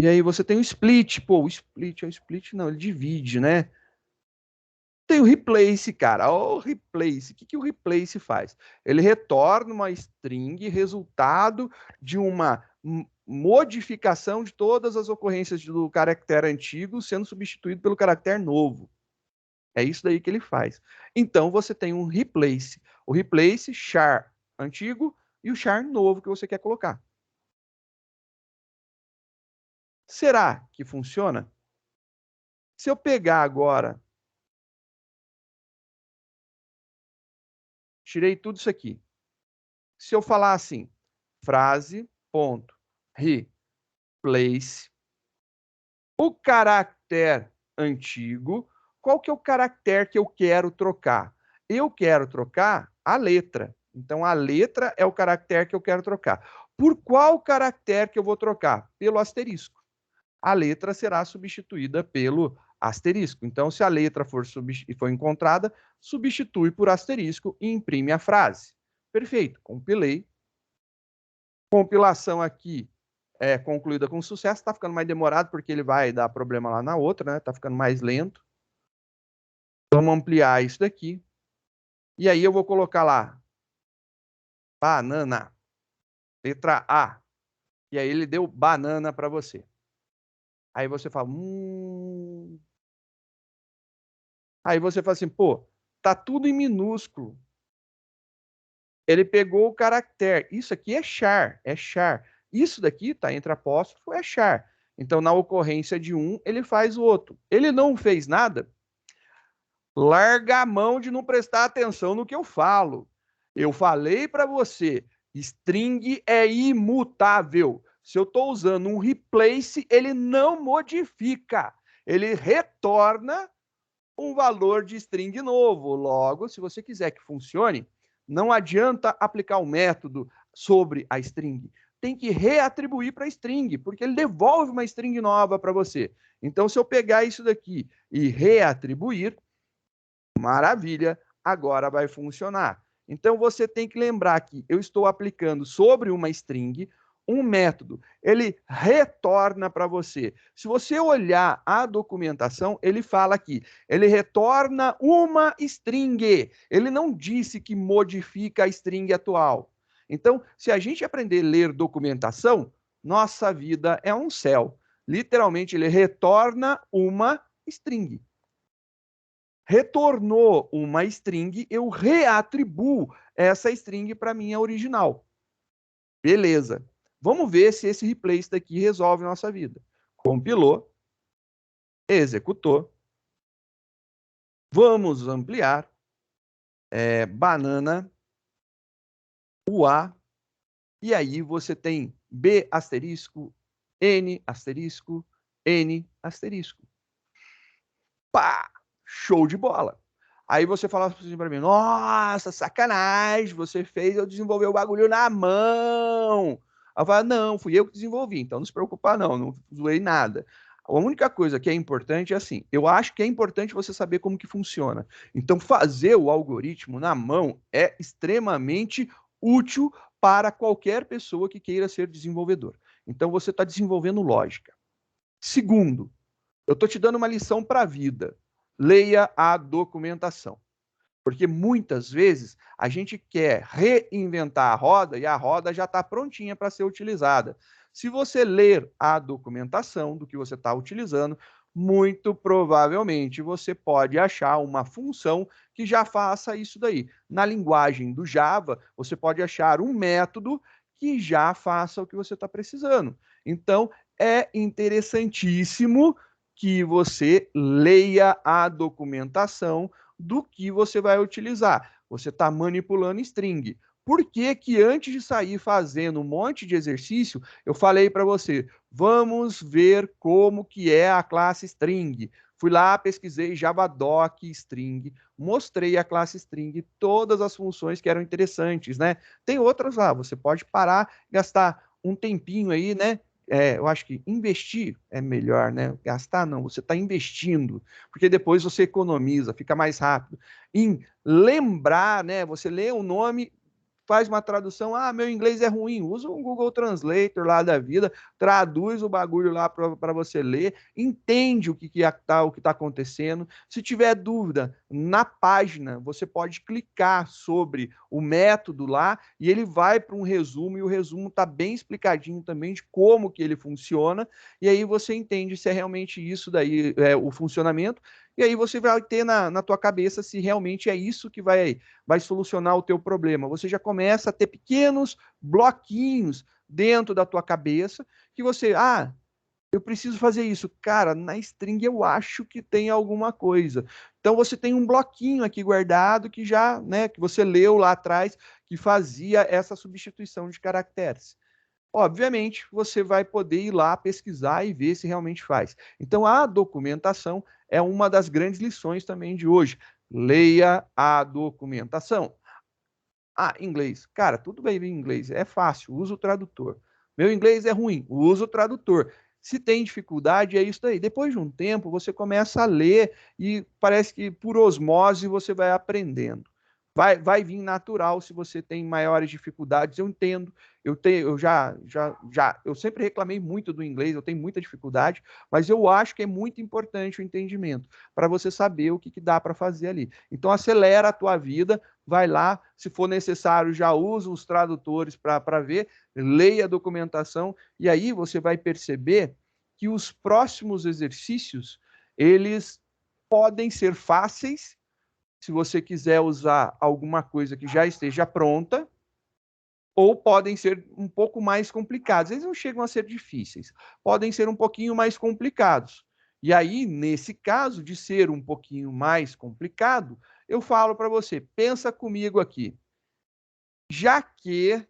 E aí você tem o split. Pô, o split não, ele divide, né? Tem o replace, cara. O replace. O que o replace faz? Ele retorna uma string resultado de uma modificação de todas as ocorrências do caractere antigo sendo substituído pelo caractere novo. É isso daí que ele faz. Então você tem um replace. O replace, char antigo e o char novo que você quer colocar. Será que funciona? Se eu pegar agora, tirei tudo isso aqui. Se eu falar assim, frase, ponto, replace, o caractere antigo, qual que é o caractere que eu quero trocar? Eu quero trocar a letra. Então, a letra é o caractere que eu quero trocar. Por qual caractere que eu vou trocar? Pelo asterisco. A letra será substituída pelo asterisco. Então, se a letra for encontrada, substitui por asterisco e imprime a frase. Perfeito, compilei. Compilação aqui é concluída com sucesso. Está ficando mais demorado porque ele vai dar problema lá na outra, né? Está ficando mais lento. Vamos ampliar isso daqui. E aí eu vou colocar lá banana, letra A. E aí ele deu banana para você. Aí você fala, Aí você fala assim, pô, tá tudo em minúsculo. Ele pegou o caractere. Isso aqui é char, é char. Isso daqui tá entre apóstrofo, é char. Então, na ocorrência de um, ele faz o outro. Ele não fez nada, larga a mão de não prestar atenção no que eu falo. Eu falei para você, string é imutável. Se eu estou usando um replace, ele não modifica. Ele retorna um valor de string novo. Logo, se você quiser que funcione, não adianta aplicar o método sobre a string. Tem que reatribuir para a string, porque ele devolve uma string nova para você. Então, se eu pegar isso daqui e reatribuir, maravilha, agora vai funcionar. Então, você tem que lembrar que eu estou aplicando sobre uma string um método. Ele retorna para você. Se você olhar a documentação, ele fala aqui, ele retorna uma string. Ele não disse que modifica a string atual. Então, se a gente aprender a ler documentação, nossa vida é um céu. Literalmente, ele retorna uma string. Retornou uma string, eu reatribuo essa string para minha original. Beleza. Vamos ver se esse replace daqui resolve nossa vida. Compilou, executou. Vamos ampliar. Banana, o A. E aí você tem B asterisco, N asterisco, N asterisco. Pá! Show de bola. Aí você fala assim para mim, nossa, sacanagem, você fez eu desenvolver o bagulho na mão. Aí eu falo, não, fui eu que desenvolvi, então não se preocupa não zoei nada. A única coisa que é importante é assim, eu acho que é importante você saber como que funciona. Então fazer o algoritmo na mão é extremamente útil para qualquer pessoa que queira ser desenvolvedor. Então você está desenvolvendo lógica. Segundo, eu estou te dando uma lição para a vida. Leia a documentação. Porque muitas vezes a gente quer reinventar a roda e a roda já está prontinha para ser utilizada. Se você ler a documentação do que você está utilizando, muito provavelmente você pode achar uma função que já faça isso daí. Na linguagem do Java, você pode achar um método que já faça o que você está precisando. Então, é interessantíssimo que você leia a documentação do que você vai utilizar. Você está manipulando string. Por que que antes de sair fazendo um monte de exercício, eu falei para você, vamos ver como que é a classe string. Fui lá, pesquisei javadoc string, mostrei a classe string, todas as funções que eram interessantes, né? Tem outras lá, você pode parar, gastar um tempinho aí, né? Eu acho que investir é melhor, né? Gastar não, você está investindo, porque depois você economiza, fica mais rápido. Em lembrar, né? Você lê o nome, faz uma tradução, meu inglês é ruim, usa um Google Translator lá da vida, traduz o bagulho lá para você ler, entende o que está acontecendo. Se tiver dúvida, na página, você pode clicar sobre o método lá e ele vai para um resumo, e o resumo está bem explicadinho também de como que ele funciona, e aí você entende se é realmente isso daí, o funcionamento, e aí você vai ter na tua cabeça se realmente é isso que vai solucionar o teu problema. Você já começa a ter pequenos bloquinhos dentro da tua cabeça que você, eu preciso fazer isso. Cara, na string eu acho que tem alguma coisa. Então você tem um bloquinho aqui guardado que já, né, que você leu lá atrás, que fazia essa substituição de caracteres. Obviamente, você vai poder ir lá pesquisar e ver se realmente faz. Então, a documentação é uma das grandes lições também de hoje. Leia a documentação. Inglês. Cara, tudo bem em inglês. É fácil, usa o tradutor. Meu inglês é ruim, usa o tradutor. Se tem dificuldade, é isso daí. Depois de um tempo, você começa a ler e parece que por osmose você vai aprendendo. Vai vir natural se você tem maiores dificuldades. Eu entendo, eu sempre reclamei muito do inglês, eu tenho muita dificuldade, mas eu acho que é muito importante o entendimento para você saber o que dá para fazer ali. Então acelera a tua vida, vai lá, se for necessário, já usa os tradutores para ver, leia a documentação, e aí você vai perceber que os próximos exercícios, eles podem ser fáceis, se você quiser usar alguma coisa que já esteja pronta, ou podem ser um pouco mais complicados. Eles não chegam a ser difíceis, podem ser um pouquinho mais complicados. E aí, nesse caso de ser um pouquinho mais complicado, eu falo para você, pensa comigo aqui. Já que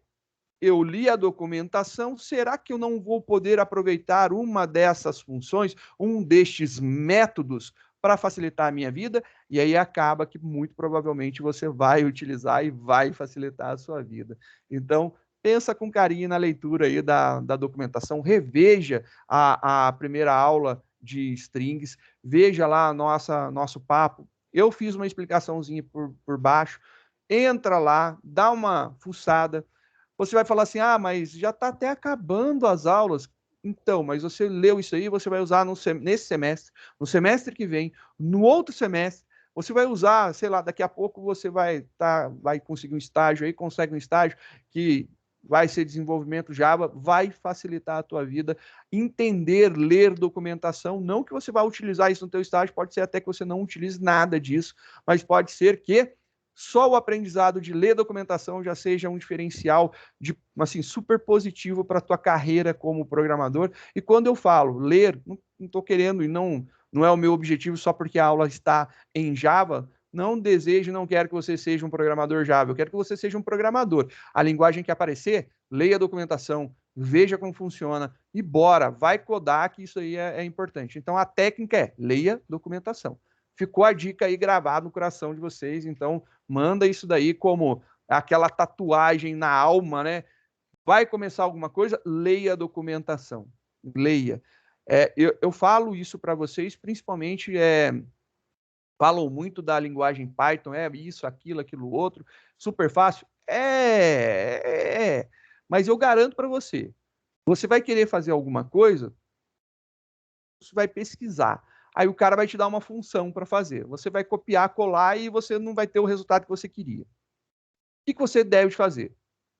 eu li a documentação, será que eu não vou poder aproveitar uma dessas funções, um destes métodos, para facilitar a minha vida? E aí acaba que muito provavelmente você vai utilizar e vai facilitar a sua vida. Então, pensa com carinho na leitura aí da documentação, reveja a primeira aula de strings, veja lá nosso papo. Eu fiz uma explicaçãozinha por baixo, entra lá, dá uma fuçada. Você vai falar assim, mas já está até acabando as aulas. Então, mas você leu isso aí, você vai usar nesse semestre, no semestre que vem, no outro semestre, você vai usar, sei lá, daqui a pouco você vai conseguir um estágio aí, consegue um estágio que vai ser desenvolvimento Java, vai facilitar a tua vida, entender, ler documentação, não que você vai utilizar isso no teu estágio, pode ser até que você não utilize nada disso, mas pode ser que só o aprendizado de ler documentação já seja um diferencial assim, super positivo para a tua carreira como programador. E quando eu falo ler, não estou querendo, e não é o meu objetivo só porque a aula está em Java, não desejo, não quero que você seja um programador Java, eu quero que você seja um programador. A linguagem que aparecer, leia a documentação, veja como funciona e bora, vai codar, que isso aí é importante. Então a técnica é leia documentação. Ficou a dica aí gravada no coração de vocês, então manda isso daí como aquela tatuagem na alma, né? Vai começar alguma coisa? Leia a documentação. Leia. Eu falo isso para vocês, principalmente falam muito da linguagem Python, isso, aquilo outro, super fácil. Mas eu garanto para você, você vai querer fazer alguma coisa, você vai pesquisar. Aí o cara vai te dar uma função para fazer. Você vai copiar, colar e você não vai ter o resultado que você queria. O que você deve fazer?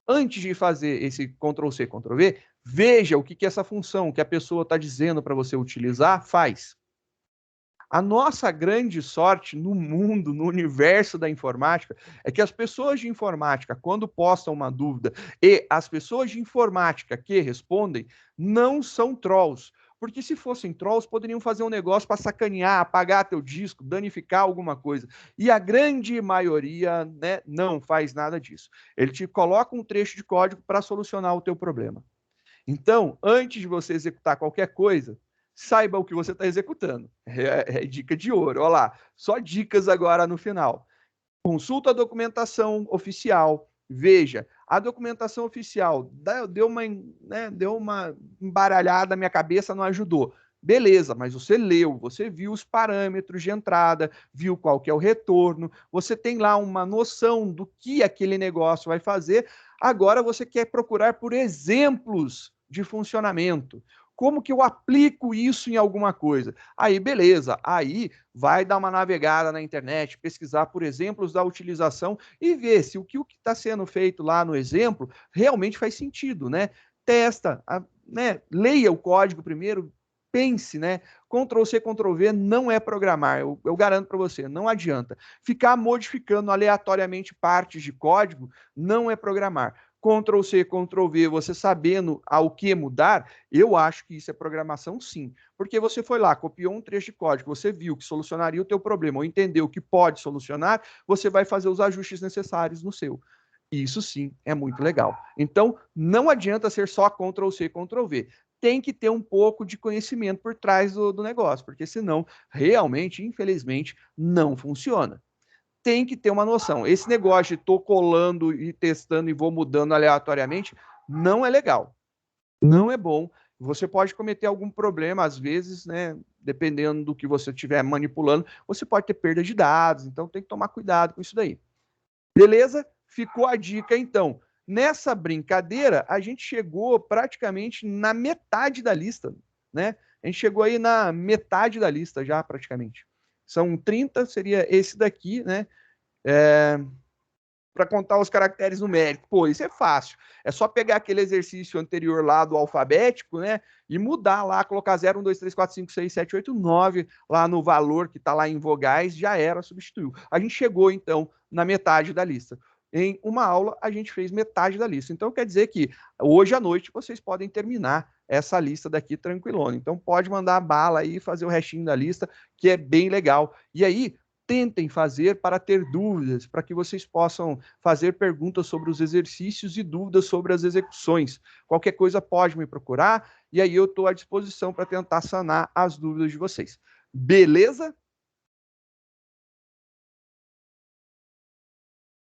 Antes de fazer esse Ctrl+C, Ctrl+V, veja o que essa função que a pessoa está dizendo para você utilizar faz. A nossa grande sorte no mundo, no universo da informática, é que as pessoas de informática, quando postam uma dúvida, e as pessoas de informática que respondem, não são trolls. Porque se fossem trolls, poderiam fazer um negócio para sacanear, apagar teu disco, danificar alguma coisa. E a grande maioria, né, não faz nada disso. Ele te coloca um trecho de código para solucionar o teu problema. Então, antes de você executar qualquer coisa, saiba o que você está executando. É dica de ouro. Olha lá, só dicas agora no final. Consulta a documentação oficial. Veja, a documentação oficial deu uma embaralhada, minha cabeça não ajudou. Beleza, mas você leu, você viu os parâmetros de entrada, viu qual que é o retorno, você tem lá uma noção do que aquele negócio vai fazer. Agora você quer procurar por exemplos de funcionamento. Como que eu aplico isso em alguma coisa? Aí, beleza. Aí vai dar uma navegada na internet, pesquisar por exemplos da utilização e ver se o que está sendo feito lá no exemplo realmente faz sentido, né? Testa, né? Leia o código primeiro, pense, né? Ctrl+C, Ctrl+V não é programar, eu garanto para você, não adianta. Ficar modificando aleatoriamente partes de código não é programar. Ctrl+C, Ctrl+V, você sabendo ao que mudar, eu acho que isso é programação sim. Porque você foi lá, copiou um trecho de código, você viu que solucionaria o teu problema, ou entendeu que pode solucionar, você vai fazer os ajustes necessários no seu. Isso sim é muito legal. Então, não adianta ser só Ctrl+C, Ctrl+V. Tem que ter um pouco de conhecimento por trás do negócio, porque senão, realmente, infelizmente, não funciona. Tem que ter uma noção. Esse negócio de tô colando e testando e vou mudando aleatoriamente, não é legal. Não é bom. Você pode cometer algum problema, às vezes, né? Dependendo do que você estiver manipulando, você pode ter perda de dados, então tem que tomar cuidado com isso daí. Beleza? Ficou a dica, então. Nessa brincadeira, a gente chegou praticamente na metade da lista, né? A gente chegou aí na metade da lista já, praticamente. São 30, seria esse daqui, né? Para contar os caracteres numéricos. Pô, isso é fácil. É só pegar aquele exercício anterior lá do alfabético, né? E mudar lá, colocar 0, 1, 2, 3, 4, 5, 6, 7, 8, 9 lá no valor que está lá em vogais, já era, substituiu. A gente chegou, então, na metade da lista. Em uma aula, a gente fez metade da lista. Então, quer dizer que hoje à noite vocês podem terminar essa lista daqui tranquilona. Então, pode mandar bala aí, fazer o restinho da lista, que é bem legal. E aí, tentem fazer para ter dúvidas, para que vocês possam fazer perguntas sobre os exercícios e dúvidas sobre as execuções. Qualquer coisa pode me procurar e aí eu estou à disposição para tentar sanar as dúvidas de vocês. Beleza?